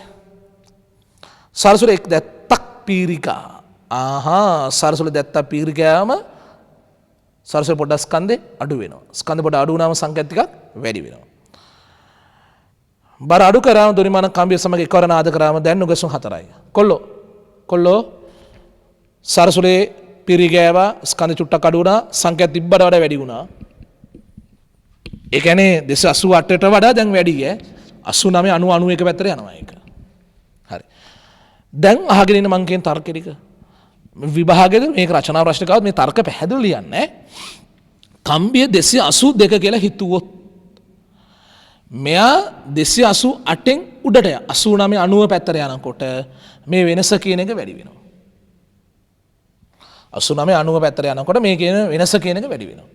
සරසුල එක් දැත්තක් පීරිකා. සරසුල දැත්තක් පීරිකාම සරසුල පොඩ්ඩක් ස්කන්ධේ අඩු වෙනවා. ස්කන්ධ පොඩ අඩු වුණාම සංඛ්‍යාත ටිකක් වැඩි වෙනවා. බර අඩු කරාම දොරිමාන කම්බිය සමග එකවර නාද කරාම දැන් නුගසුන් 4යි. කොල්ලෝ සරසුලේ පිරි ගෑවා ස්කන්ධ චුට්ටක් අඩු වුණා සංඛ්‍යාත තිබ්බට වඩා වැඩි වුණා. ඒ කියන්නේ 288ට වඩා දැන් වැඩි ඈ 89 90 91 පැත්තට යනවා ඒක. හරි. දැන් අහගෙන ඉන්න මං කියන තර්ක ටික විභාගෙද මේක රචනා ප්‍රශ්න කාවත් මේ තර්ක පැහැදිලි ලියන්නේ. කම්බිය 282 කියලා හිතුවොත් මෙයා 288න් උඩට 89 90 පැත්තට යනකොට මේ වෙනස කියන එක වැඩි වෙනවා. 89 90 පැත්තට යනකොට මේ කියන වෙනස කියන එක වැඩි වෙනවා.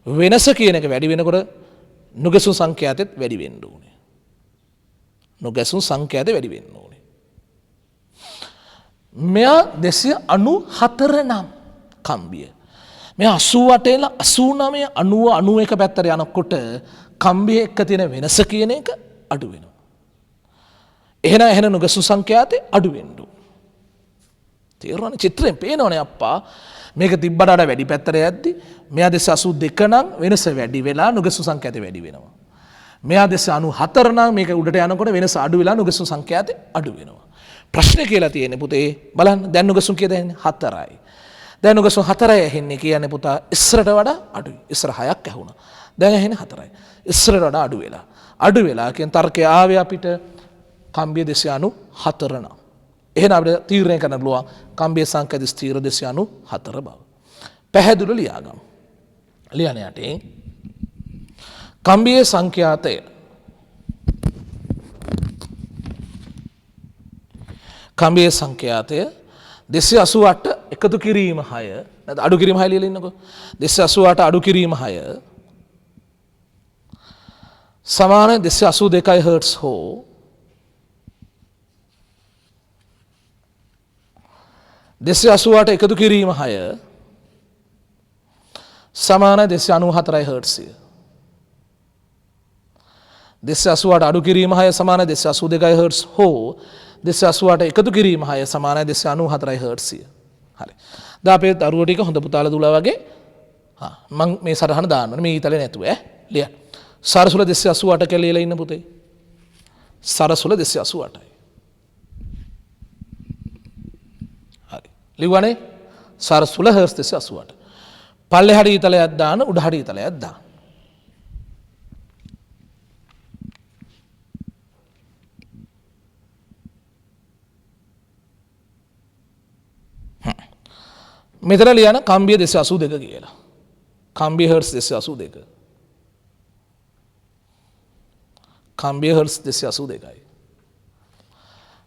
වෙනස කියන එක වැඩි වෙනකොට නුගසුන් සංඛ්‍යාතෙත් වැඩි වෙන්න ඕනේ. නුගසුන් සංඛ්‍යාත වැඩි වෙන්න ඕනේ. මෙයා 294 නම් කම්බිය. මෙයා 88 ඉඳලා 89 90 91 පැත්තට යනකොට කම්බිය එක්ක තියෙන වෙනස කියන එක අඩු වෙනවා. එහෙන නුගසුන් සංඛ්‍යාතය අඩු වෙන්න ඕන. තේරුණානේ? චිත්‍රයෙන් පේනවනේ අප්පා මේක තිබ්බට වඩා වැඩි පැත්තට යද්දි මෙයා 282 නම් වෙනස වැඩි වෙලා නුගසුන් සංඛ්‍යාතය වැඩි වෙනවා. මෙයා 294 නම් මේක උඩට යනකොට වෙනස අඩු වෙලා නුගසුන් සංඛ්‍යාතය අඩු වෙනවා. ප්‍රශ්නේ කියලා තියෙන්නේ පුතේ බලන්න දැන් නුගසුන් කීයද එන්නේ 4යි. දැන් නුගසුන් 4යි ඇහෙන්නේ කියන්නේ පුතා ඉස්සරට වඩා අඩුයි. ඉස්සර 6ක් ඇහුණා. දැන් ඇහෙන්නේ 4යි. ඉස්සරට වඩා අඩු වෙලා. අඩු වෙලා කියන තර්කය ආවේ අපිට කම්බිය 294 නම්. එහෙනම් අපිට තීරණය කරන්න පුළුවන් කම්බිය සංඛ්‍යාත ස්ථීර 294 බව. පැහැදිලිව ලියාගමු. ලියන යටින් කම්බිය සංඛ්‍යාතය කම්බිය සංඛ්‍යාතය 288 එකතු කිරීම 6 නැත්නම් අඩු කිරීම 6 ලියලා ඉන්නකෝ 288 අඩු කිරීම 6 සමාන 282 හර්ට්ස් හෝ 288 එකතු කිරීම 6 සමාන 294 හර්ට්ස්ය. 288 අඩු කිරීම 6 සමාන 282 හර්ට්ස් හෝ 288 එකතු කිරීම 6 සමාන 294 හර්ට්ස්ය. හරි. දැන් අපේ දරුවෝ ටික හොඳ පුතාලා දුලා වගේ මම මේ සටහන දාන්න ඕනේ මේ ඊතලේ නැතුව ලියන්න. සරසුල 288 කියලා ලියලා ඉන්න පුතේ. සරසුල 288යි. හරි. ලිව්වනේ සරසුල හර්ට්ස් 288. පල්ලෙහාට ඊතලයක් දාන්න උඩහාට ඊතලයක් දාන්න. මෙතන ලියන කම්බිය 282 කියලා. කම්බිය හර්ට්ස් 282. කම්බිය හර්ට්ස් 282යි.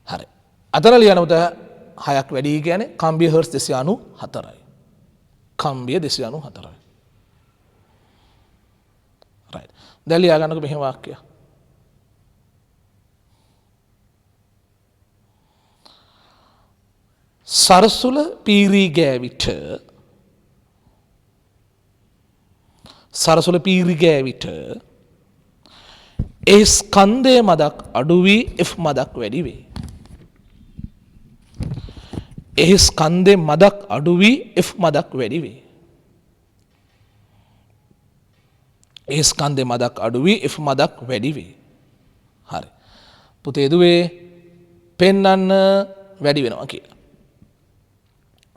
හරි. අතන ලියන උත 6ක් වැඩි කියන්නේ කම්බිය හර්ට්ස් 294යි. කම්බිය 294යි. රයිට්. දැන් ලියා ගන්නකො මෙහෙම වාක්‍යයක්. සරසුල පීරී ගෑවිට ඒ ස්කන්ධය මදක් අඩු වී F මදක් වැඩි වේ. ඒ ස්කන්ධය මදක් අඩු වී F මදක් වැඩි වේ. ඒ ස්කන්ධය මදක් අඩු වී F මදක් වැඩි වේ. හරි. පුතේ දුවේ පෙන්වන්න වැඩි වෙනවා කියලා.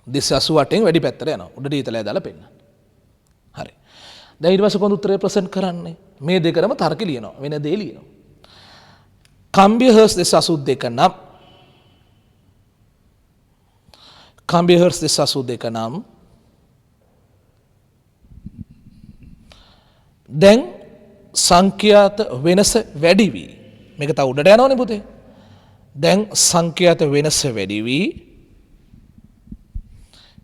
288න් වැඩි පැත්තට යනවා. උඩට ඊතලය දාලා පෙන්නන්න. හරි. දැන් ඊට පස්සේ කොහොමද උත්තරය ප්‍රසන්ට් කරන්නේ? මේ දෙකම තර්ක ලියනවා. වෙන දේ ලියනවා. කම්බිය හර්ට්ස් 282 නම් කම්බිය හර්ට්ස් 282 නම් දැන් සංඛ්‍යාත වෙනස වැඩි වී මේක තව උඩට යනවනේ පුතේ. දැන් සංඛ්‍යාත වෙනස වැඩි වී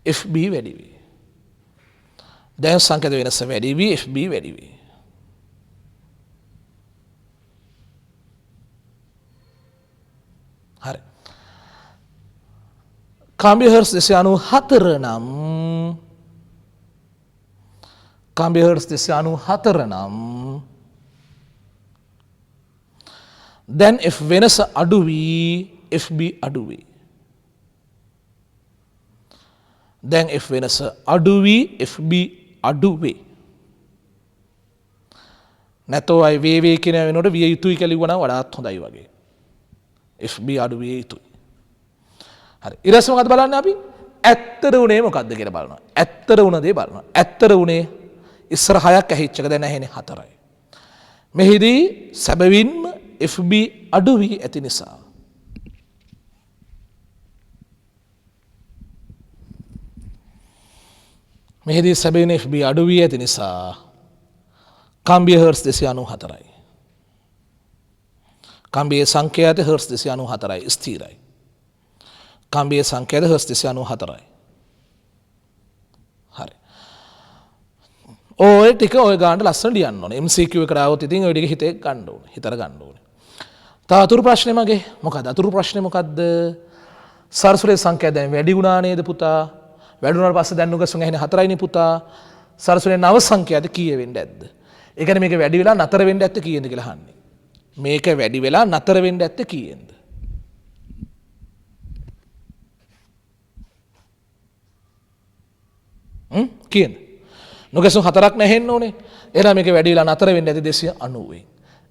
FB වැඩි වේ. දැන් සංඛ්‍යාත වෙනස වැඩි වී FB වැඩි වේ. හරි. කම්බිය හර්ට්ස් 294 නම් කම්බිය හර්ට්ස් 294 නම් දැන් F වෙනස අඩු වී FB අඩු වේ. දැන් F වෙනස අඩු වී FB අඩු වේ. නැතෝ අය වේ කියන වෙනකොට විය යුතුයි කියලා කිව්වනම් වඩාත් හොඳයි වගේ. FB අඩු විය යුතුයි. හරි. ඊට පස්සේ මොකද බලන්නේ අපි? ඇත්තට උනේ මොකද්ද කියලා බලනවා. ඇත්තට උන දේ බලනවා. ඇත්තට උනේ ඉස්සර 6ක් ඇහිච්ච එක දැන් ඇහෙන්නේ 4යි. මෙහිදී සැබවින්ම FB අඩු වී ඇති නිසා මෙහිදී සැබවින් FB අඩු වී ඇති නිසා කම්බිය හර්ට්ස් 294යි. කම්බිය සංඛ්‍යාත හර්ට්ස් 294යි ස්ථිරයි. කම්බිය සංඛ්‍යාත හර්ට්ස් 294යි. හරි. ඔය ටික ඔය ගානට ලස්සන ලියන්න ඕනේ. MCQ එකට ආවොත් ඉතින් ඔය ටික හිතේ ගන්න ඕනේ. හිතට ගන්න ඕනේ. තව අතුරු ප්‍රශ්නේ මගේ මොකද්ද? අතුරු ප්‍රශ්නේ මොකද්ද? සරසුලේ සංඛ්‍යා දැන් වැඩි වුණා නේද පුතා? වැඩි වුණාට පස්සේ දැන් නුගසුන් ඇහෙන්නේ 4යිනේ පුතා. සරසුලේ නව සංඛ්‍යාත කීය වෙන්න ඇද්ද? ඒ කියන්නේ මේක වැඩි වෙලා නතර වෙන්න ඇත්ත කීයෙන්ද කියලා අහන්නේ. මේක වැඩි වෙලා නතර වෙන්න ඇත්ත කීයෙන්ද? කියන. නොගැසුම් 4ක් නැහෙන්න ඕනේ. එහෙනම් මේක වැඩි වෙලා නතර වෙන්නේ නැති 290න්.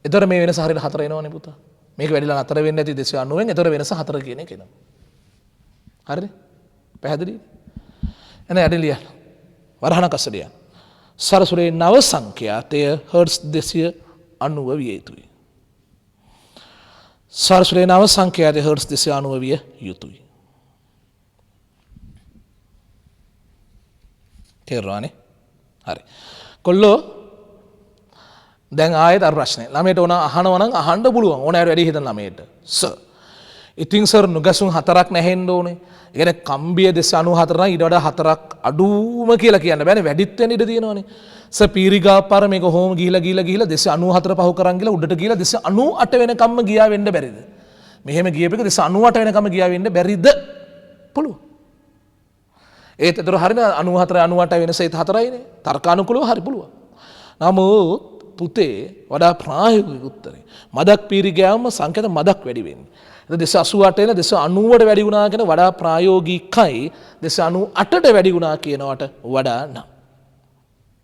එතකොට මේ වෙනස හරියට 4 එනවනේ පුතා. මේක වැඩිලා නතර වෙන්නේ නැති 290න්. එතකොට වෙනස 4 කියන එක එනවා. හරිද? පැහැදිලිද? එන යඩි ලියන්න. වරහණ කසඩිය. සරසුරේ නව සංඛ්‍යාතය හර්ට්ස් 290 විය යුතුයි. සරසුරේ නව සංඛ්‍යාතය හර්ට්ස් 290 විය යුතුයි. තේරුණානේ? හරි. කොල්ලෝ දැන් ආයෙත් අර ප්‍රශ්නේ. ළමයට ඕන අහනවා නම් අහන්න පුළුවන්. ඕනෑර වැඩි හිතන ළමයට. සර්. ඉතින් සර් නුගසුන් 4ක් නැහෙන්න ඕනේ. ඒ කියන්නේ කම්බිය 294 නම් ඊට වඩා 4ක් අඩුම කියලා කියන්න බෑනේ. වැඩිත් වෙන්න ඉඩ තියෙනවනේ. සර් පීරිගාපාර මේක හෝම ගිහිලා 294 පහු කරන් ගිහලා උඩට ගිහලා 298 වෙනකම්ම ගියා වෙන්න බැරිද? මෙහෙම ගියපෙක 298 වෙනකම්ම ගියා වෙන්න බැරිද? පුළුවන්. ඒත් ඒතර හරින 94 98 වෙනස ඒත් 4යිනේ. තර්කානුකූලව හරි පුළුවන්. නමුත් පුතේ වඩා ප්‍රායෝගික උත්තරේ. මදක් පීරි ගෑවම සංඛ්‍යාත මදක් වැඩි වෙන්නේ. 288 එන 290ට වැඩි වුණා කියන වඩා ප්‍රායෝගිකයි 298ට වැඩි වුණා කියනවට වඩා නම්.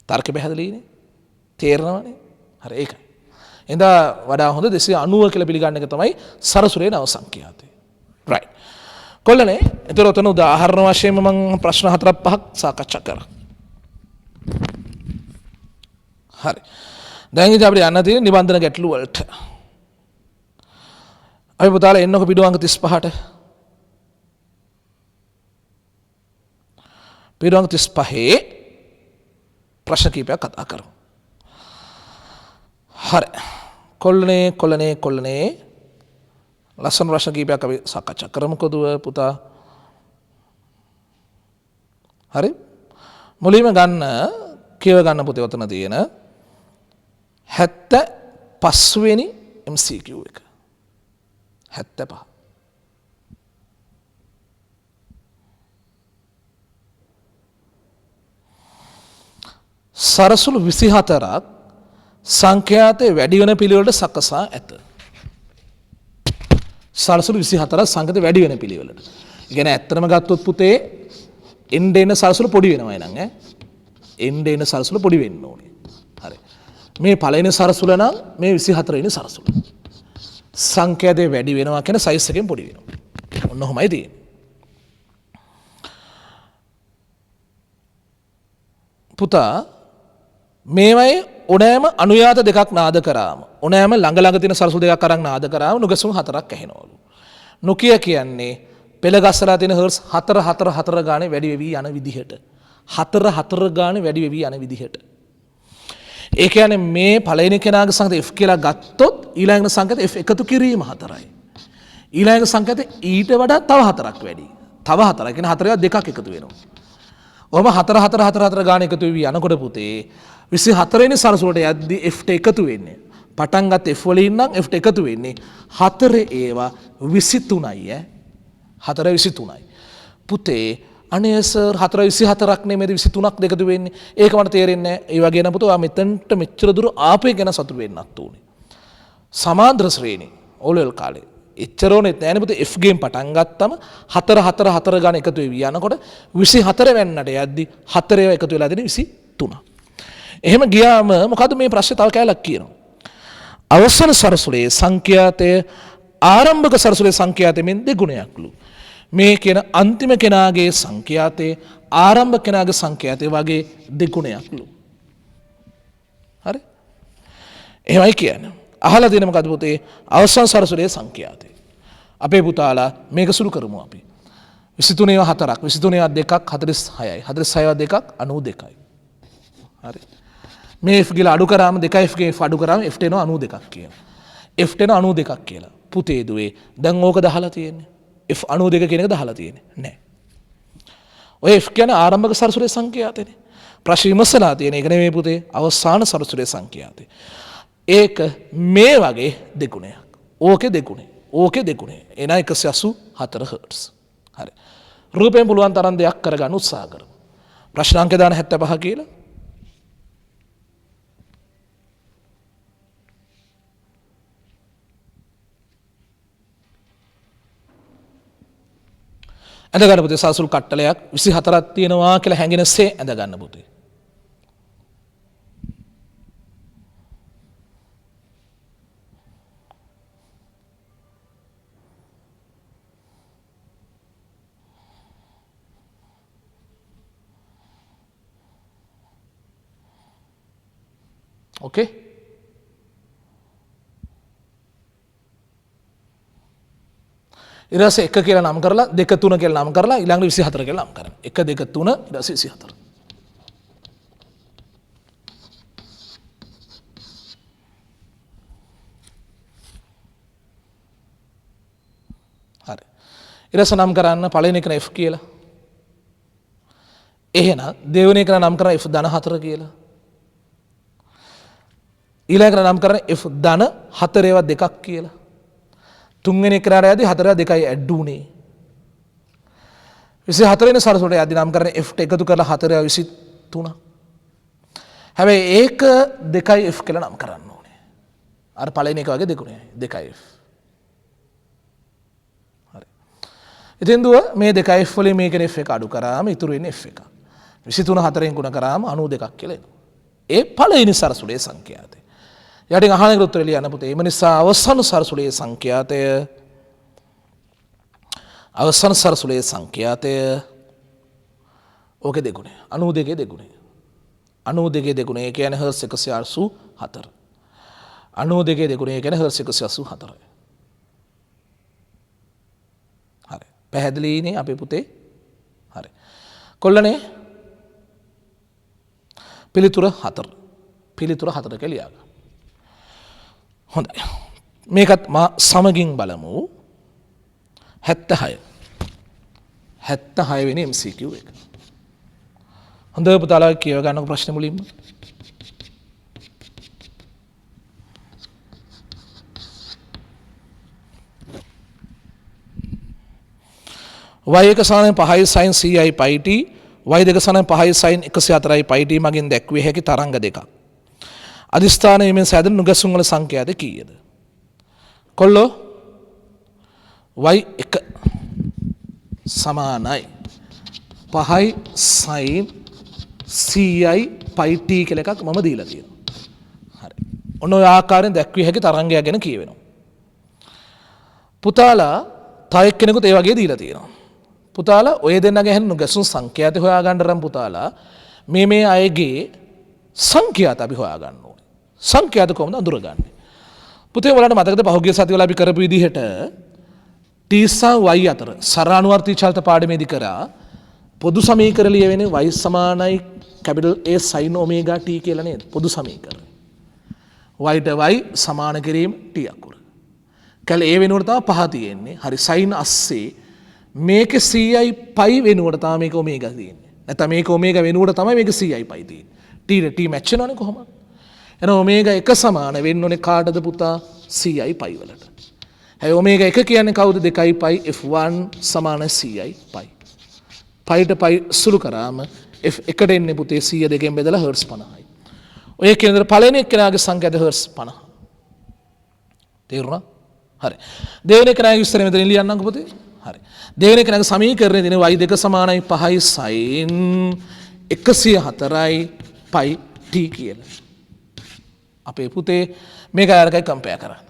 තර්ක පැහැදිලිනේ? තේරෙනවනේ? හරි ඒකයි. එහෙනම් වඩා හොඳ 290 කියලා පිළිගන්න එක තමයි සරසුරේ නව සංඛ්‍යාතය. right. කොල්ලනේ එතකොට උතන උදාහරණ වශයෙන්ම මම ප්‍රශ්න 4ක් 5ක් සාකච්ඡා කරා. හරි. දැන් ඉතින් අපිට යන්න තියෙන නිබන්ධන ගැටළු වලට. අපි පුතාලා එන්නකො පිටුවංග 35ට. පිටුවංග 35 ප්‍රශ්න කීපයක් කතා කරමු. හරි. කොල්ලනේ ලස්සන ප්‍රශ්න කීපයක් අපි සාකච්ඡා කරමුකෝ දුව පුතා. හරි. මුලින්ම කියව ගන්න පුතේ ඔතන තියෙන 75 වෙනි MCQ එක. 75. සරසුළු 24ක් සංඛ්‍යාතයේ වැඩි වෙන පිළිවෙලට සකසා ඇත. සරසුළු 24ක් සංඛ්‍යාතයේ වැඩි වෙන පිළිවෙලට. ඒ කියන්නේ ඇත්තටම ගත්තොත් පුතේ එන්න සරසුළු පොඩි වෙනවා නං ඈ. එන්න සරසුළු පොඩි වෙන්න ඕනේ. හරි. මේ පළවෙනි සරසුල නම් මේ 24 වෙනි සරසුල. සංඛ්‍යාතයේ වැඩි වෙනවා කියන සයිස් එකෙන් පොඩි වෙනවා. ඔන්න ඔහොමයි තියෙන්නේ. පුතා මේවයි ඕනෑම අනුයාත දෙකක් නාද කරාම ඕනෑම ළඟ තියෙන සරසුල් දෙකක් අරන් නාද කරාම නුගසුම් 4ක් ඇහෙනවලු. නොකිය කියන්නේ පෙළ ගස්සලා තියෙන හර්ට්ස් 4 4 4 ගානේ වැඩි වෙවි යන විදිහට. 4 4 ගානේ වැඩි වෙවි යන විදිහට. ඒ කියන්නේ මේ පළවෙනි කෙනාගේ සංඛ්‍යාත F කියලා ගත්තොත් ඊළඟ සංඛ්‍යාත F එකතු කිරීම 4යි. ඊළඟ සංඛ්‍යාත ඊට වඩා තව 4ක් වැඩි. තව 4ක් කියන්නේ 4 2ක් එකතු වෙනවා. ඔහම 4 4 4 4 ගාන එකතු වෙවි යනකොට පුතේ 24 වෙනි සරසුලට යද්දී F ට එකතු වෙන්නේ. පටන් ගත්ත F වලින් නම් F ට එකතු වෙන්නේ 4 ඒවා 23යි ඈ. 4 23යි. පුතේ අනේ සර් 4 24ක් නෙමෙයි 23ක් දෙකතු වෙන්නේ. ඒක මට තේරෙන්නේ නැහැ. ඒ වගේ නම් පුතෝ මෙතනට මෙච්චර දුර ආපේ ගැන සතුටු වෙන්නත් ඕනේ. සමාන්තර ශ්‍රේණි ඕලෙවල් කාලේ එච්චරෝනෙත් නෑනේ පුතේ F ගේම් පටන් ගත්තම 4 4 4 ගාන එකතු වෙවි යනකොට 24 වෙන්නට යද්දි 4 ඒවා එකතු වෙලා දෙන 23. එහෙම ගියාම මොකද මේ ප්‍රශ්නේ තව කැලක් කියනවා. අවසන සරසුලේ සංඛ්‍යාතය ආරම්භක සරසුලේ සංඛ්‍යාතයෙන් දෙගුණයක්ලු. මේ කියන අන්තිම කෙනාගේ සංඛ්‍යාතයේ ආරම්භක කෙනාගේ සංඛ්‍යාතය වගේ දෙගුණයක්ලු. හරි? එහෙමයි කියන්නේ. අහලා තියෙන මොකද පුතේ අවසන් සරසුලේ සංඛ්‍යාතය. අපේ පුතාලා මේක සුළු කරමු අපි. 23 ඒවා 4ක් 23 ඒවා 2ක් 46යි 46 ඒවා 2ක් 92යි. හරි. මේ F ගිල අඩු කරාම 2F ගේ F අඩු කරාම F ට එනවා 92ක් කියලා. F ට එනවා 92ක් කියලා. පුතේ දුවේ දැන් ඕකද අහලා තියෙන්නේ? F 92 කියන එකද අහලා තියෙන්නේ? නෑ. ඔය F කියන්නේ ආරම්භක සරසුලේ සංඛ්‍යාතනේ. ප්‍රශ්න විමසලා තියෙන එක නෙමෙයි පුතේ අවසාන සරසුලේ සංඛ්‍යාතේ. ඒක මේ වගේ දෙගුණයක්. ඕකේ දෙගුණේ. ඕකේ දෙගුණේ. එන 184 හර්ට්ස්. හරි. රූපයෙන් පුළුවන් තරම් දෙයක් කරගන්න උත්සාහ කරමු. ප්‍රශ්න අංක දාන 75 කියලා. ඇඳ ගන්න පුතේ සාසුල් කට්ටලයක් 24ක් තියෙනවා කියලා හැඟෙනසේ ඇඳ ගන්න පුතේ. ඕකේ. ඊට පස්සේ 1 කියලා නම් කරලා 2 3 කියලා නම් කරලා ඊළඟට 24 කියලා නම් කරන්න. 1 2 3 ඊට පස්සේ 24. හරි. ඊට පස්සේ නම් කරන්න පළවෙනි එක F කියලා. එහෙනම් දෙවෙනි එක නම් කරලා F ධන 4 කියලා. ඊළඟට නම් කරන F ධන 4 ඒවා දෙකක් කියලා. තුන්වෙනි එකට යද්දී 4 2යි ඇඩ් වුනේ. 24 වෙනි සරසුලට යද්දී නම් කරන F එකතු කරලා 4 23. හැබැයි ඒක 2යි F කියලා නම් කරන්න ඕනේ. අර පළවෙනි එක වගේ දෙකුනේ 2යි F. හරි. ඉතින් දුව මේ 2යි F වලින් මේකේ F එක අඩු කරාම ඉතුරු වෙන්නේ F එක. 23 4ෙන් ගුණ කරාම 92ක් කියලා එනවා. ඒ පළවෙනි සරසුලේ සංඛ්‍යාතය. යටින් අහන එකට උත්තර ලියන්න පුතේ. ඒ නිසා අවසන් සරසුලේ සංඛ්‍යාතය ඕකේ දෙගුණය 92 දෙගුණය 92 දෙගුණය කියන්නේ හර්ට්ස් 184. 92 දෙගුණය කියන්නේ හර්ට්ස් 184. හරි. පැහැදිලිනේ අපේ පුතේ? හරි. කොල්ලනේ පිළිතුර 4. පිළිතුර 4 කියලා ලියා ගන්න. හොඳයි. මේකත් මා සමගින් බලමු. 76. 76 වෙනි MCQ එක. හොඳ පුතාලා කියව ගන්නකො ප්‍රශ්න මුලින්ම. y1 සමාන 5යි sin 100යි πt y2 සමාන 5යි sin 104යි πt මගින් දැක්විය හැකි තරංග දෙකක්. අධිෂ්ඨානයෙන් සෑදෙන නුගැසුම් වල සංඛ්‍යාත කීයද? කොල්ලෝ y1 සමානයි 5යි sin 100යි πt කියලා එකක් මම දීලා තියෙනවා. හරි. ඔන්න ඔය ආකාරයෙන් දැක්විය හැකි තරංගයක් ගැන කියවෙනවා. පුතාලා තව එක්කෙනෙකුත් ඒ වගේ දීලා තියෙනවා. පුතාලා ඔය දෙන්නගේ හැන් නුගැසුම් සංඛ්‍යාත හොයාගන්න නම් පුතාලා මේ අයගේ සංඛ්‍යාත අපි හොයාගන්න ඕනේ. සංඛ්‍යාත කොහොමද අඳුරගන්නේ? පුතේ ඔයාලට මතකද පහුගිය සතිවල අපි කරපු විදිහට t සහ y අතර සරානුවර්තී චලිත පාඩමේදී කරා පොදු සමීකරණ ලියවෙන්නේ y සමානයි capital A sin omega t කියලා නේද? පොදු සමීකරණ. y ට y සමාන කිරීම t අකුර. කල ඒ වෙනුවට තමයි පහ තියෙන්නේ. හරි sin 80 මේකේ CI පයි වෙනුවට තමයි මේක ඔමේගා තියෙන්නේ. නැත්නම් මේක ඔමේගා වෙනුවට තමයි මේක CI පයි තියෙන්නේ. t ට t මැච් වෙනවනේ කොහොමද? එහෙනම් ඔමේගා 1 සමාන වෙන්න ඕනේ කාටද පුතා? CI පයි වලට. හැබැයි ඔමේගා 1 කියන්නේ කවුද? 2යි පයි f1 සමාන CI පයි. පයිට පයි සුළු කරාම f එකට එන්නේ පුතේ 102 න් බෙදලා හර්ට්ස් 50යි. ඔය කියන දේ පළවෙනි එක්කෙනාගේ සංඛ්‍යාත හර්ට්ස් 50. තේරුණා? හරි. දෙවෙනි එක්කෙනාගේ විස්තරය මෙතන ලියන්නම්කෝ පුතේ. හරි. දෙවෙනි එක්කෙනාගේ සමීකරණය දෙන y 2 සමානයි 5යි sin 104යි පයි t කියලා. අපේ පුතේ මේක අරකයි කම්පෙයාර් කරන්න.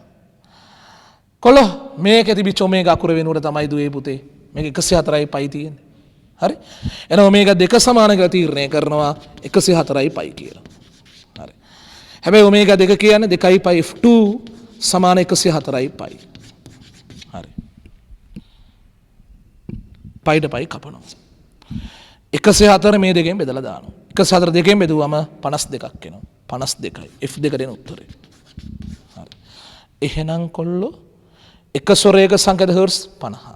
කොල්ලෝ මේකේ තිබිච්ච ඔමේගා අකුර වෙනුවට තමයි දුවේ පුතේ මේක 104යි පයි තියෙන්නේ. හරි. එහෙනම් ඔමේගා 2 සමාන කියලා තීරණය කරනවා 104යි පයි කියලා. හරි. හැබැයි ඔමේගා 2 කියන්නේ 2යි පයි f2 සමාන 104යි පයි. හරි. පයිට පයි කපනවා. 104 මේ දෙකෙන් බෙදලා දානවා. 104 දෙකෙන් බෙදුවම 52ක් එනවා. 52යි. F2 දෙන උත්තරේ. හරි. එහෙනම් කොල්ලෝ එක ස්වරයක සංඛ්‍යාත හර්ට්ස් 50.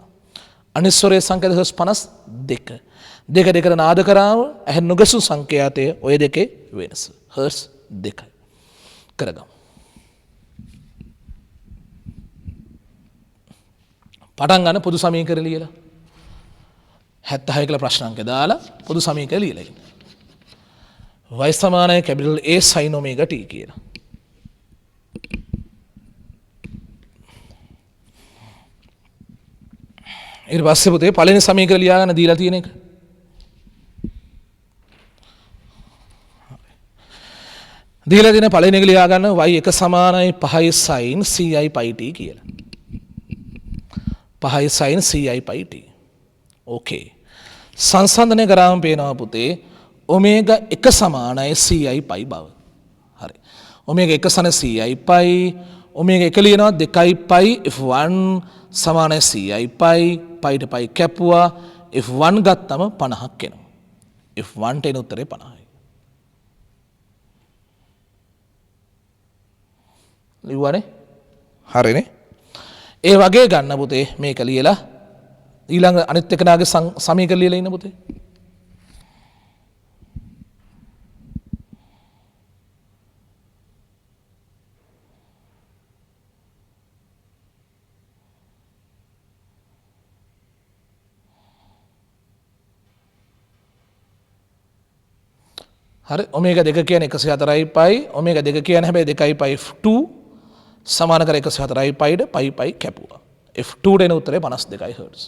අනිත් ස්වරයේ සංඛ්‍යාත හර්ට්ස් 52. දෙක දෙකට නාද කරාම ඇහෙන නොගසු සංඛ්‍යාතය ඔය දෙකේ වෙනස. හර්ට්ස් 2යි. කරගමු. පටන් ගන්න පොදු සමීකරණ ලියලා 76 කියලා ප්‍රශ්න අංක දාලා පොදු සමීකරණ ලියලා ඉන්න. y සමානයි capital A sin omega t කියලා. ඊට පස්සේ පුතේ පළවෙනි සමීකරණ ලියා ගන්න දීලා තියෙන එක. දීලා තියෙන පළවෙනි එක ලියා ගන්න y එක සමානයි 5 sin ci pi t කියලා. 5 sin ci pi t. ඕකේ. සංසන්දනය කරාම පේනවා පුතේ ඔමේගා 1 සමානයි ci pi බව. හරි. ඔමේගා 1 සන ci pi ඔමේගා 1 ලියනවා 2 pi f1 සමානයි ci pi pi ට pi කැපුවා f1 ගත්තම 50ක් එනවා. f1 ට එන උත්තරේ 50යි. ලිව්වනේ? හරිනේ. ඒ වගේ ගන්න පුතේ මේක ලියලා ඊළඟ අනිත් එකනාගේ සමීකරණ ලියලා ඉන්න පුතේ. හරි ඔමේගා 2 කියන්නේ 104යි පයි ඔමේගා 2 කියන්නේ හැබැයි 2යි පයි f2 සමාන කර 104යි පයිඩ පයි පයි කැපුවා f2 ට එන උත්තරේ 52යි හර්ට්ස්.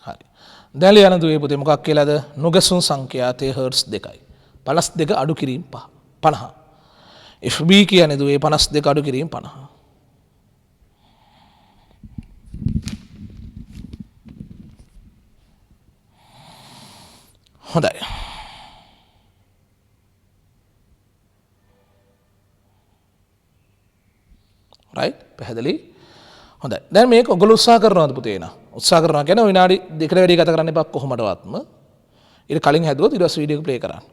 හරි දැන් ලියන දුවේ පුතේ මොකක් කියලාද නුගසුන් සංඛ්‍යාතයේ හර්ට්ස් 2යි 52 අඩු කිරීම 50 fb කියන්නේ දුවේ 52 අඩු කිරීම 50. හොඳයි. right පැහැදිලි හොඳයි දැන් මේක ඔයගොල්ලෝ උත්සාහ කරනවද පුතේ නා උත්සාහ කරනවා කියන්නේ විනාඩි දෙකකට වැඩි ගත කරන්න එපා කොහොමඩවත්ම ඊට කලින් හැදුවොත් ඊට පස්සේ වීඩියෝ එක ප්ලේ කරන්න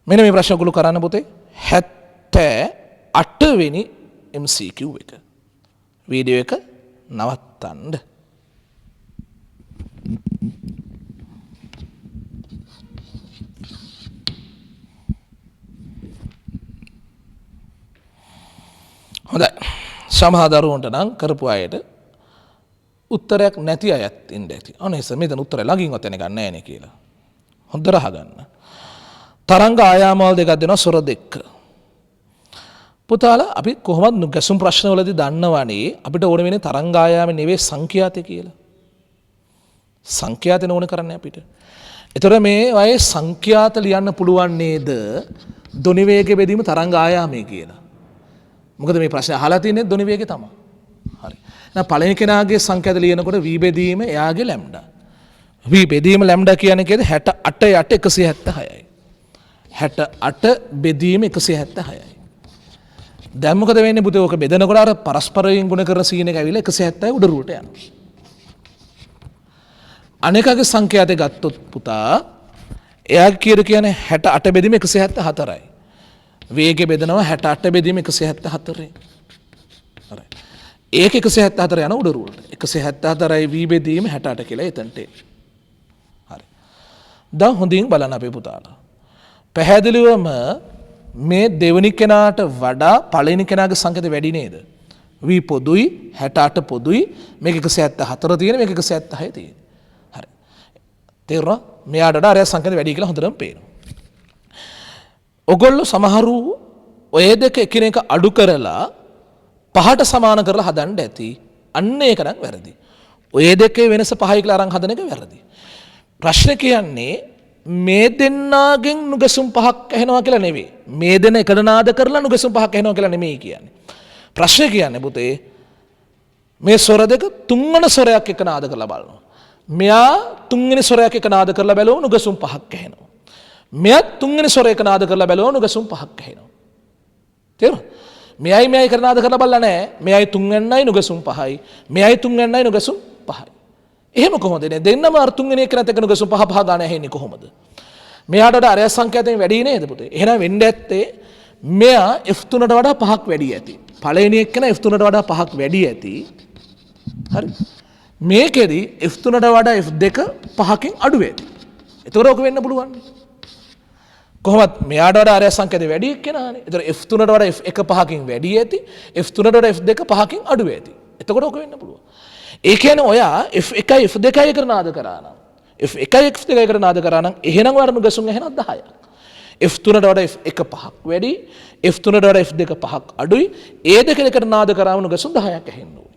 මෙන්න මේ ප්‍රශ්න ඔයගොල්ලෝ කරන්න පුතේ 78 වෙනි MCQ එක වීඩියෝ එක නවත්තන්න. හොඳයි සමහර දරුවන්ට නම් කරපු අයට උත්තරයක් නැති අයත් ඉන්න ඇති. අනේ සර් මෙතන උත්තරය ළඟින්වත් එන ගන්න නැහැ නේ කියලා. හොඳට අහගන්න. තරංග ආයාමවල දෙකක් දෙනවා ස්වර දෙක. පුතාලා අපි කොහොමද ගැසුම් ප්‍රශ්නවලදී දන්නවනේ අපිට ඕන වෙන්නේ තරංග ආයාම නෙවෙයි සංඛ්‍යාතය කියලා. සංඛ්‍යාතේ ඕන කරන්නේ අපිට. ඒතර මේ වගේ සංඛ්‍යාත ලියන්න පුළුවන් නේද? ධ්වනි වේග බෙදීම තරංග ආයාමයේ කියලා. මොකද මේ ප්‍රශ්නේ අහලා තියෙන්නේ ධ්වනි වේගය තමයි. හරි. දැන් පළවෙනි කෙනාගේ සංඛ්‍යාත ලියනකොට v බෙදීම එයාගේ ලැම්ඩා. v බෙදීම ලැම්ඩා කියන්නේ කේද 68 යට 176යි. 68 බෙදීම 176යි. දැන් මොකද වෙන්නේ පුතේ ඔක බෙදනකොට අර පරස්පරයෙන් ගුණ කරන සීන් එක ඇවිල්ලා 176 උඩරුවට යනවා. අනේකගේ සංඛ්‍යාතේ ගත්තොත් පුතා එයාගේ කීයද කියන්නේ 68 බෙදීම 174යි. වේගය බෙදනවා 68 බෙදීම 174යි. හරි. ඒක 174 යන උඩරුවට. 174යි v බෙදීම 68 කියලා එතනට. හරි. දැන් හොඳින් බලන්න අපේ පුතාලා. පැහැදිලිවම මේ දෙවෙනි කෙනාට වඩා පළවෙනි කෙනාගේ සංඛ්‍යාත වැඩි නේද? v පොදුයි 68 පොදුයි මේක 174 තියෙන මේක 176 තියෙන. හරි. තේරුණා? මෙයාට වඩා අරයා සංඛ්‍යාත වැඩි කියලා හොඳටම පේනවා. ඔගොල්ලෝ සමහරු ඔය දෙක එකිනෙක අඩු කරලා පහට සමාන කරලා හදන්න ඇති. අන්න ඒක නම් වැරදි. ඔය දෙකේ වෙනස පහයි කියලා අරන් හදන එක වැරදි. ප්‍රශ්නේ කියන්නේ මේ දෙන්නාගෙන් නුගසුම් පහක් ඇහෙනවා කියලා නෙවෙයි. මේ දෙන එකට නාද කරලා නුගසුම් පහක් ඇහෙනවා කියලා නෙමෙයි කියන්නේ. ප්‍රශ්නේ කියන්නේ පුතේ මේ ස්වර දෙක තුන්වන ස්වරයක් එක නාද කරලා බලනවා. මෙයා තුන්වෙනි ස්වරයක් එක නාද කරලා බැලුවොත් නුගසුම් පහක් ඇහෙනවා. මෙයත් තුන්වෙනි ස්වරයක නාද කරලා බැලුවොත් නුගසුම් පහක් ඇහෙනවා. තේරුණා? මෙයයි කරන නාද කරලා බලලා නැහැ. මෙයයි තුන්වෙන්නයි නුගසුම් පහයි. මෙයයි තුන්වෙන්නයි නුගසුම් පහයි. එහෙම කොහොමද නේ? දෙන්නම අර තුන්වෙනි එකනත් එක නුගසුම් පහ පහ ගන්න ඇහෙන්නේ කොහොමද? මෙයාට වඩා අරය සංඛ්‍යාතයෙන් වැඩි නේද පුතේ? එහෙනම් වෙන්න ඇත්තේ මෙයා F3ට වඩා පහක් වැඩි ඇති. පළවෙනි එක්කන F3ට වඩා පහක් වැඩි ඇති. හරි. මේකෙදි F3ට වඩා F2 පහකින් අඩු වෙයි. ඒතකොට ඔක වෙන්න පුළුවන්. කොහොමත් මෙයාට වඩා අරය සංඛ්‍යාතය වැඩි එක්කනානේ. ඒතකොට F3ට වඩා F1 පහකින් වැඩි ඇති. F3ට වඩා F2 පහකින් අඩු ඇති. එතකොට ඔක වෙන්න පුළුවන්. ඒ කියන්නේ ඔයා F1යි F2යි එකට නාද කරා නම් F1යි F2යි එකට නාද කරා නම් එහෙනම් වරණු ගසුන් එහෙනම් 10ක්. F3ට වඩා F1 5ක් වැඩි, F3ට වඩා F2 5ක් අඩුයි. ඒ දෙක එකට නාද කරාම නුගසුන් 10ක් ඇහෙන්න ඕනේ.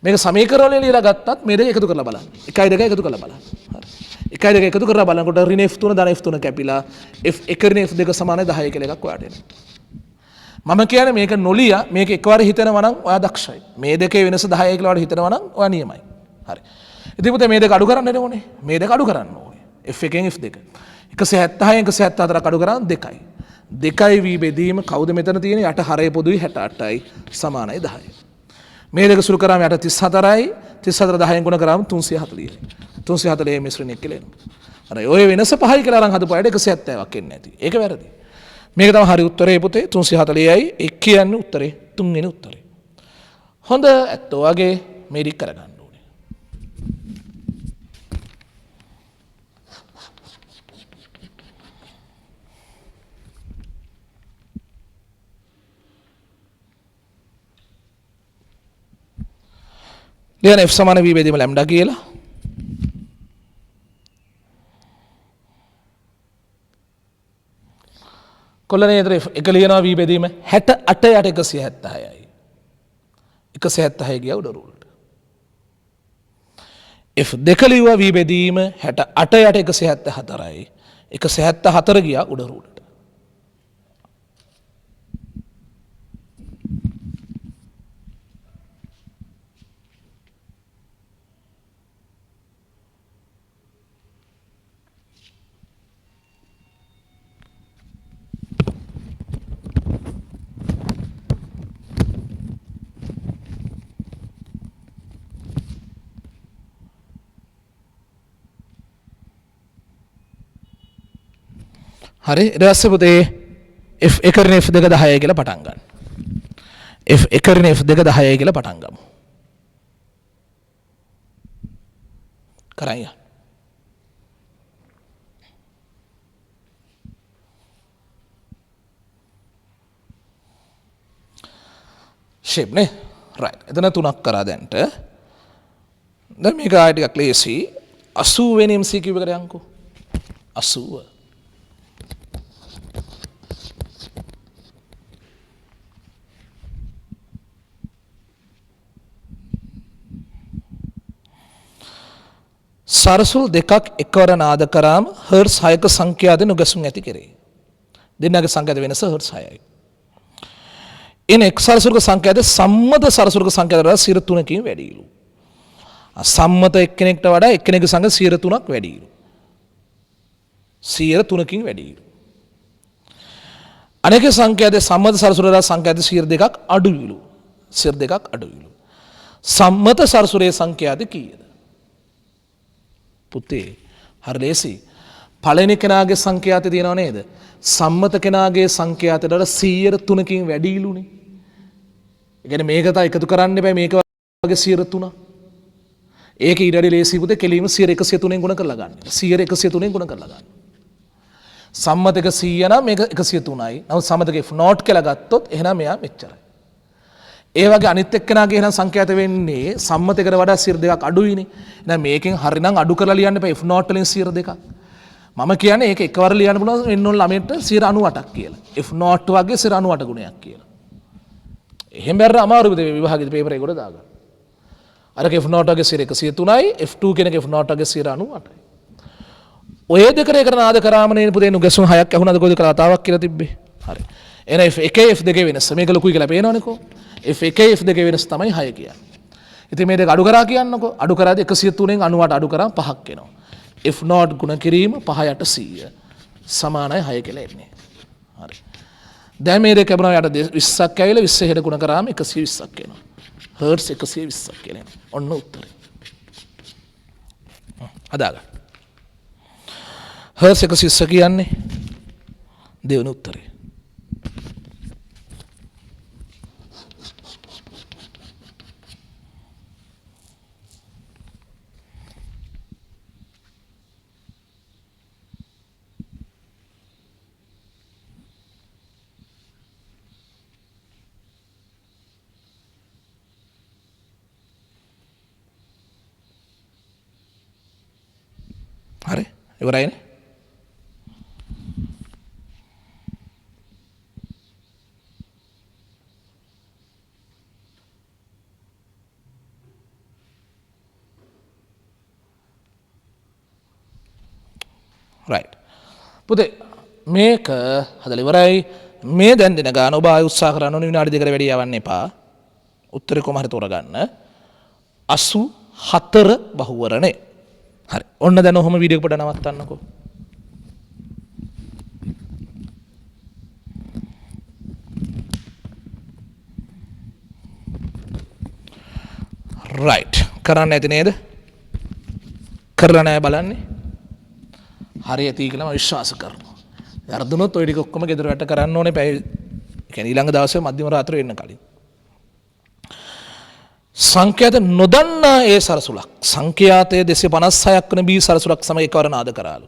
මේක සමීකරණ වලින් ලියලා ගත්තත් මේ දෙක එකතු කරලා බලන්න. 1යි 2යි එකතු කරලා බලන්න. හරි. 1යි 2යි එකතු කරලා බලනකොට ඍණ F3 ධන F3 කැපිලා F1 ඍණ F2 සමානයි 10 කියලා එකක් ඔයාට එනවා. මම කියන්නේ මේක නොලිය මේක එකවර හිතනවා නම් ඔයා දක්ෂයි. මේ දෙකේ වෙනස 10යි කියලා ඔයාලා හිතනවා නම් ඔයා නියමයි. හරි. ඉතින් පුතේ මේ දෙක අඩු කරන්න ඕනේ. මේ දෙක අඩු කරන්න ඕනේ. F1 F2. 176 174 අඩු කරාම 2යි. 2යි v බෙදීම කවුද මෙතන තියෙන්නේ? යට හරය පොදුයි 68යි සමානයි 10යි. මේ දෙක සුළු කරාම යට 34යි 34 10න් ගුණ කරාම 340යි. 340 මිශ්‍රණයක් කියලා එනවා. හරි. ඔය වෙනස 5යි කියලා අරන් හදපු අයට 170ක් එන්නේ නැති. ඒක වැරදි. මේක තමයි හරි උත්තරේ පුතේ 340යි 1 කියන්නේ උත්තරේ 3 වෙනි උත්තරේ. හොඳ ඇත්තෝ වගේ මේක කරගන්න ඕනේ. ලියන F සමාන v බෙදීම ලැම්ඩා කියලා. කොල්ලනේ ඒතර එක ලියනවා v බෙදීම 68 යට 176යි. 176 ගියා උඩ රූලට. F2 ලියුවා v බෙදීම 68 යට 174යි. 174 ගියා උඩ රූලට. හරි ඊට පස්සේ පුතේ F1 ඍණ F2 10යි කියලා පටන් ගන්න. F1 ඍණ F2 10යි කියලා පටන් ගමු. කරන් යන්න. shape නේ right. එතන තුනක් කරා දැන්ට. දැන් මේක ආයෙ ටිකක් ලේසි. 80 වෙනි MCQ එකට යන්කෝ. 80 සරසුල් දෙකක් එකවර නාද කරාම හර්ට්ස් 6ක සංඛ්‍යාද නුගසුන් ඇති කෙරේ. දෙන්නගේ සංඛ්‍යාද වෙනස හර්ට්ස් 6යි. එන එක් සරසුල්ක සංඛ්‍යාද සම්මත සරසුල්ක සංඛ්‍යාද වඩා 3කින් වැඩිලු. සම්මත එක්කෙනෙක්ට වඩා එක්කෙනෙකුගේ සංඛ්‍යා 3ක් වැඩිලු. 3කින් වැඩිලු. අනෙක සංඛ්‍යාද සම්මත සරසුල වඩා සංඛ්‍යාද 2ක් අඩුවිලු. 2ක් අඩුවිලු. සම්මත සරසුලේ සංඛ්‍යාද කීයද? පුතේ හරි ලේසි. පළවෙනි කෙනාගේ සංඛ්‍යාතය තියෙනව නේද? සම්මත කෙනාගේ සංඛ්‍යාතයට වඩා 103කින් වැඩිලුනේ. ඒ කියන්නේ මේක තමයි එකතු කරන්න බෑ මේක වගේ 103. ඒක ඊට වඩා ලේසි පුතේ කෙලින්ම 103න් ගුණ කරලා ගන්න. 103න් ගුණ කරලා ගන්න. සම්මතක 100 නම් මේක 103යි. නමුත් සම්මතක F0 කියලා ගත්තොත් එහෙනම් මෙයා මෙච්චරයි. ඒ වගේ අනිත් එක්කෙනාගේ එහෙනම් සංඛ්‍යාත වෙන්නේ සම්මතයකට වඩා 2ක් අඩුයිනේ. එහෙනම් මේකෙන් හරිනම් අඩු කරලා ලියන්න එපා F0 වලින් 2ක්. මම කියන්නේ ඒක එකවර ලියන්න පුළුවන් වෙන්න ඕන ළමයට 98ක් කියලා. F0 වගේ 98 ගුණයක් කියලා. එහෙම බැරර අමාරු විභාගයේ පේපර් එකකට දාගන්න. අරක F0 වගේ 103යි F2 කෙනෙක් F0 වගේ 98යි. ඔය දෙකට එකට නාද කරාම නේ පුතේ නුගසුන් 6ක් ඇහුණාද කොයිද කතාවක් කියලා තිබ්බේ. හරි. එහෙනම් F1 F2 වෙනස මේක ලොකුයි කියලා පේනවනේ කො. F1 F2 වෙනස තමයි 6 කියන්නේ. ඉතින් මේ දෙක අඩු කරා කියන්නකෝ. අඩු කරාද 103න් 98 අඩු කරාම 5ක් එනවා. F0 ගුණ කිරීම 5 යට 100 සමානයි 6 කියලා එන්නේ. හරි. දැන් මේ දෙක ලැබුණා යට 20ක් ඇවිල්ලා 20 හෙට ගුණ කරාම 120ක් එනවා. හර්ට්ස් 120ක් කියලා එනවා. ඔන්න උත්තරේ. හදාගන්න. හර්ට්ස් 120 කියන්නේ දෙවෙනි උත්තරේ. හරි ඉවරයිනේ. right පුතේ මේක හදලා ඉවරයි මේ දැන් දෙන ගාන ඔබ ආයෙ උත්සාහ කරන්න ඕනේ විනාඩි දෙකකට වැඩි යවන්න එපා උත්තරේ කොහොම හරි තෝරගන්න 84 බහුවරණේ හරි ඔන්න දැන් ඔහොම වීඩියෝ එක පොඩ නවත්තන්නකෝ right කරන්න ඇති නේද කරලා නැහැ බලන්නේ හරියටි කියලා මම විශ්වාස කරනවා වර්ධනොත් ඔය ටික ඔක්කොම ගෙදර වැට කරන්න ඕනේ පැය කියන්නේ ඊළඟ දවසේ මධ්‍යම රාත්‍රියේ වෙන්න කලින් සංඛ්‍යාත නොදන්නා ඒ සරසුලක් සංඛ්‍යාතයේ 256ක් වෙන බී සරසුලක් සමග එකවර නාද කරාලු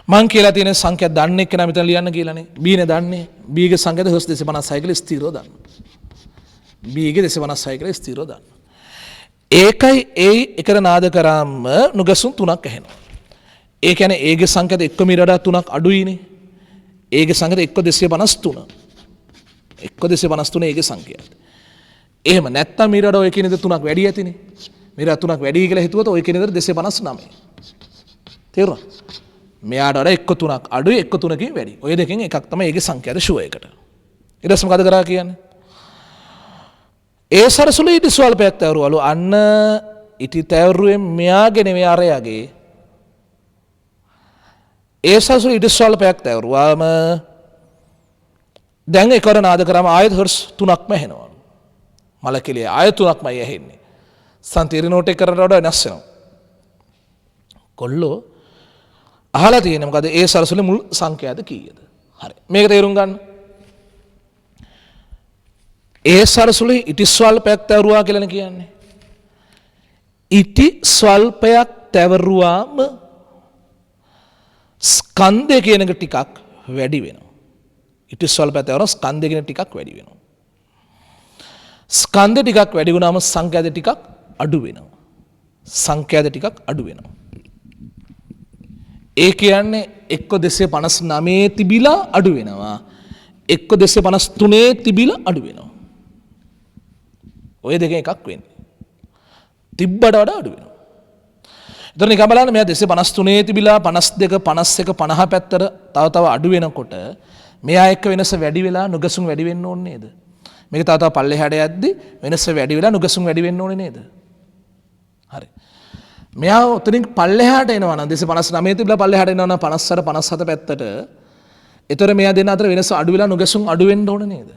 මං කියලා තියෙන සංඛ්‍යා දන්නේ කෙනා මෙතන ලියන්න කියලානේ බී නේ දන්නේ බී ගේ සංඛ්‍යාත හර්ස් 256 කියලා ස්ථිරව දාන්න බී ගේ 256 කියලා ස්ථිරව දාන්න ඒකයි ඒ එකට නාද කරාම නුගසුන් තුනක් ඇහෙනවා ඒ කියන්නේ ඒගේ සංඛ්‍යාත 1 මීට වඩා 3ක් අඩුයිනේ ඒගේ සංඛ්‍යාත 1253 1253 ඒගේ සංඛ්‍යාත එහෙම නැත්තම් මීට වඩා ඔය කියන දේ 3ක් වැඩි ඇතිනේ මීට 3ක් වැඩි කියලා හිතුවොත් ඔය කියන දේ 259 තේරුණා මෙයාට වඩා 1 3ක් අඩුයි 1 3කින් වැඩි ඔය දෙකෙන් එකක් තමයි ඒගේ සංඛ්‍යාත ෂුවර් එකට ඊට පස්සේ මොකද කරා කියන්නේ ඒ සරසුල ඉටි ස්වල්පයක් තැවරුවලු අන්න ඉටි තැවරුවෙන් මෙයාගේ නෙමෙයි අරයාගේ ඒ සරසුල ඉටි ස්වල්පයක් තැවරුවාම දැන් එකවර නාද කරාම ආයෙත් හර්ස් 3ක්ම ඇහෙනවලු මලකෙලිය ආයෙත් 3ක්මයි ඇහෙන්නේ සන්තිරි නෝට් එක කරනට වඩා වෙනස් වෙනවා කොල්ලෝ අහලා තියෙන මොකද ඒ සරසුලේ මුල් සංඛ්‍යාත කීයද හරි මේක තේරුම් ගන්න ඒ සරසුලේ ඉටි ස්වල්පයක් තැවරුවා කියලා කියන්නේ ඉටි ස්වල්පයක් තැවරුවාම ස්කන්ධය කියන එක ටිකක් වැඩි වෙනවා ඉටි ස්වල්පයක් තැවරුවා ස්කන්ධය කියන ටිකක් වැඩි වෙනවා ස්කන්ධය ටිකක් වැඩි වුණාම සංඛ්‍යාත ටිකක් අඩු වෙනවා සංඛ්‍යාත ටිකක් අඩු වෙනවා ඒ කියන්නේ 1259 තිබිලා අඩු වෙනවා 1253 තිබිලා අඩු වෙනවා ඔය දෙකෙන් එකක් වෙන්නේ තිබ්බට වඩා අඩු වෙනවා එතන නිකන් බලන්න මෙයා 253 තිබිලා 52 51 50 පැත්තට තව අඩු වෙනකොට මෙයා එක්ක වෙනස වැඩි වෙලා නුගසුන් වැඩි වෙන්න ඕනේ නේද මේක තව පල්ලෙහාට යද්දි වෙනස වැඩි වෙලා නුගසුන් වැඩි වෙන්න ඕනේ නේද හරි මෙයා උතනින් පල්ලෙහාට එනවා නම් 259 තිබිලා පල්ලෙහාට එනවා නම් 58 57 පැත්තට ඒතර මෙයා දෙන්න අතර වෙනස අඩු වෙලා නුගසුන් අඩු වෙන්න ඕනේ නේද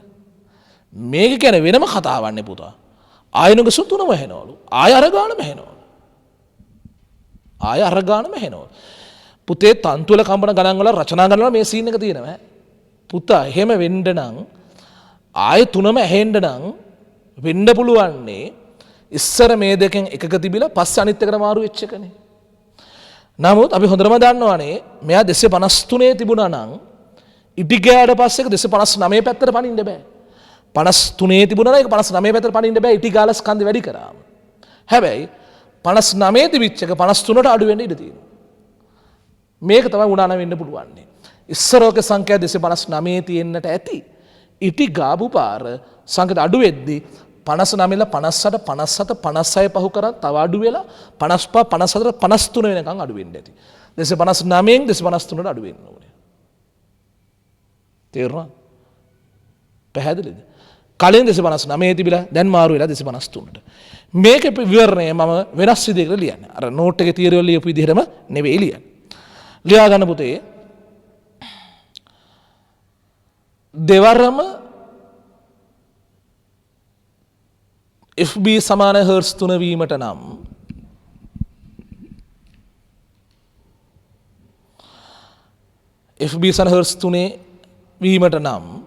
මේක කියන්නේ වෙනම කතාවක් නේ පුතා ආය නුගසුන් තුනම ඇහෙනවලු ආය අර ගානම ඇහෙනවලු ආය අර ගානම ඇහෙනවලු පුතේ තන්තුවල කම්පන ගණන් වල රචනා ගණන් වල මේ සීන් එක තියෙනවා පුතා එහෙම වෙන්න නම් ආය තුනම ඇහෙන්න නම් වෙන්න පුළුවන්නේ ඉස්සර මේ දෙකෙන් එකක තිබිලා පස්සේ අනිත් එකට මාරු වෙච්ච එකනේ. නමුත් අපි හොඳටම දන්නවනේ මෙයා 253 තිබුණා නම් ඉටි ගෑඩ පස්සේ 259 පැත්තට පනින්න බෑ. 53 තිබුණා නම් ඒක 59 පැත්තට පනින්න බෑ ඉටි ගාලා ස්කන්ධ වැඩි කරාම. හැබැයි 59 තිබිච්ච එක 53ට අඩු වෙන්න ඉඩ තියෙනවා. මේක තමයි උනාන වෙන්න පුළුවන්නේ. ඉස්සරෝක සංඛ්‍යා 259 තියෙන්නට ඇති. ඉටි ගාපු පාර සංඛ්‍යාත අඩු වෙද්දී 59 58 57 56 පහු කරන් තව අඩු වෙලා 55 54 53 වෙනකන් අඩු වෙන්න ඇති. 259න් 253ට අඩු වෙන්න ඕනේ. තේරුණා? පැහැදිලිද? කලින් 259 තිබිලා දැන් මාරු වෙලා 253ට. මේකේ විවරණය මම වෙනස් විදිහකට ලියන්නේ. අර නෝට් එකේ තියරි වල ලියපු විදිහටම නෙවෙයි ලියන්නේ. ලියා ගන්න පුතේ. දෙවරම FB සමාන හර්ට්ස් 3 වීමට නම් FB සමාන හර්ට්ස් 3 වීමට නම්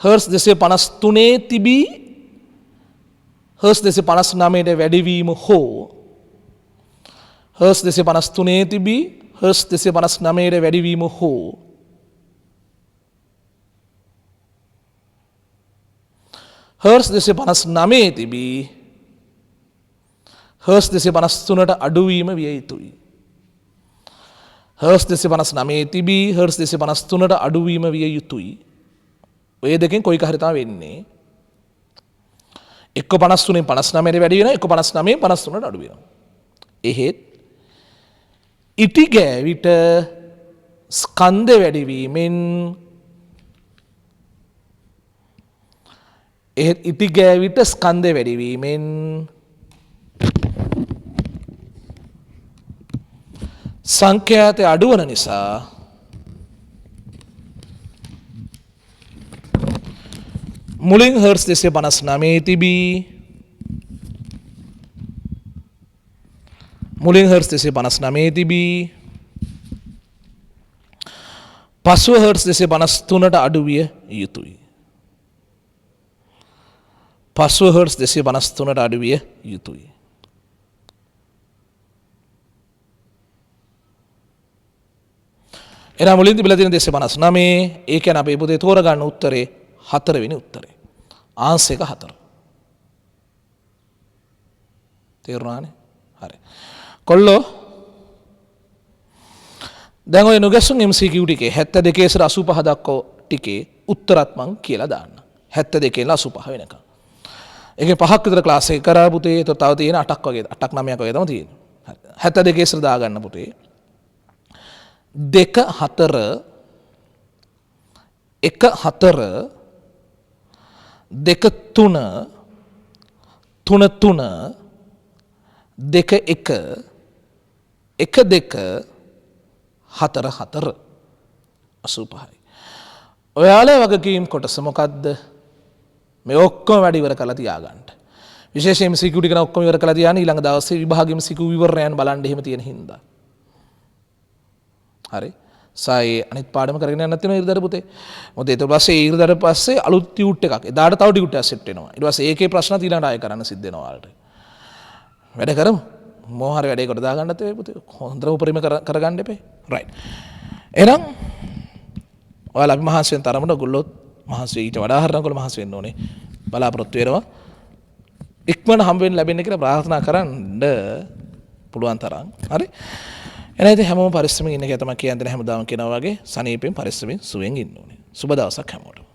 හර්ට්ස් 253 තිබී හර්ට්ස් 259ට වැඩිවීම හෝ හර්ට්ස් 253 තිබී හර්ට්ස් 259ට වැඩිවීම හෝ හර්ට්ස් 259 තිබී හර්ට්ස් 253ට අඩුවීම විය යුතුයි. හර්ට්ස් 259 තිබී හර්ට්ස් 253ට අඩුවීම විය යුතුයි. ඔය දෙකෙන් කොයික හරි තමයි වෙන්නේ. එක්ක 53න් 59ට වැඩි වෙනවා, එක්ක 59න් 53ට අඩු වෙනවා. එහෙත් ඉටි ගෑවිට ස්කන්ධ වැඩිවීමෙන් ඉටි ගෑවිට ස්කන්ධ වැඩිවීමෙන් සංඛ්‍යාතය අඩුවන නිසා මුලින් හර්ට්ස් 259 තිබී මුලින් හර්ට්ස් 259 තිබී පසුව හර්ට්ස් 253ට අඩු විය යුතුයි. පසුව හර්ට්ස් 253ට අඩු විය යුතුයි. එනම් මුලින් තිබිලා තියෙන 259 ඒ කියන්නේ අපේ පුතේ තෝරගන්න උත්තරේ 4 වෙනි උත්තරේ. ආන්සර් එක 4. තේරුණානේ? හරි. කොල්ලෝ දැන් ඔය නොගැසුම් MCQ ටිකේ 72 ඉස්සර 85 දක්වා ටිකේ උත්තරත් මං කියලා දාන්න. 72 ඉඳලා 85 වෙනකම්. ඒකේ 5ක් විතර ක්ලාස් එක කරා පුතේ. ඒතර තව තියෙන 8ක් වගේ 8ක් 9ක් වගේ තමයි තියෙන්නේ. හරි. 72 ඉස්සර දාගන්න පුතේ. 2 4 1 4 2 3 3 3 2 1 1 2 4 4 85යි. ඔයාලේ වගකීම් කොටස මොකද්ද? මේ ඔක්කොම වැඩ ඉවර කරලා තියාගන්න. විශේෂයෙන් MCQ ටික නම් ඔක්කොම ඉවර කරලා තියාගෙන ඊළඟ දවසේ විභාගෙ MCQ විවරණයන් බලන්න එහෙම තියෙන හින්දා. හරි. සායි අනිත් පාඩම කරගෙන යන්න තියෙනවා ඉරිදාට පුතේ. මොකද ඊට පස්සේ ඉරිදාට පස්සේ අලුත් ටියුට් එකක්. එදාට තව ටියුට් එකක් සෙට් වෙනවා. ඊට පස්සේ ඒකේ ප්‍රශ්න ඊළඟට ආයෙ කරන්න සිද්ධ වෙනවා ඔයාලට. වැඩ කරමු. මොහොර වැඩේ කොට දාගන්නත් ඒ පුතේ. හොඳටම උපරිම කරගන්න එපේ. රයිට්. එහෙනම් ඔයාලා අපි මහන්සි වෙන තරමට ඔයගොල්ලෝ මහන්සි ඊට වඩා හරිනම් ඔයගොල්ලෝ මහන්සි වෙන්න ඕනේ. බලාපොරොත්තු වෙනවා. ඉක්මන හම්බ වෙන්න ලැබෙන්න කියලා ප්‍රාර්ථනා කරන්න පුළුවන් තරම්. හරි. එහෙනම් ඉතින් හැමෝම පරිස්සමෙන් ඉන්න කියලා තමයි කියන්නේ හැමදාම කියනවා වගේ සනීපෙන් පරිස්සමෙන් සුවෙන් ඉන්න ඕනේ. සුබ දවසක් හැමෝටම.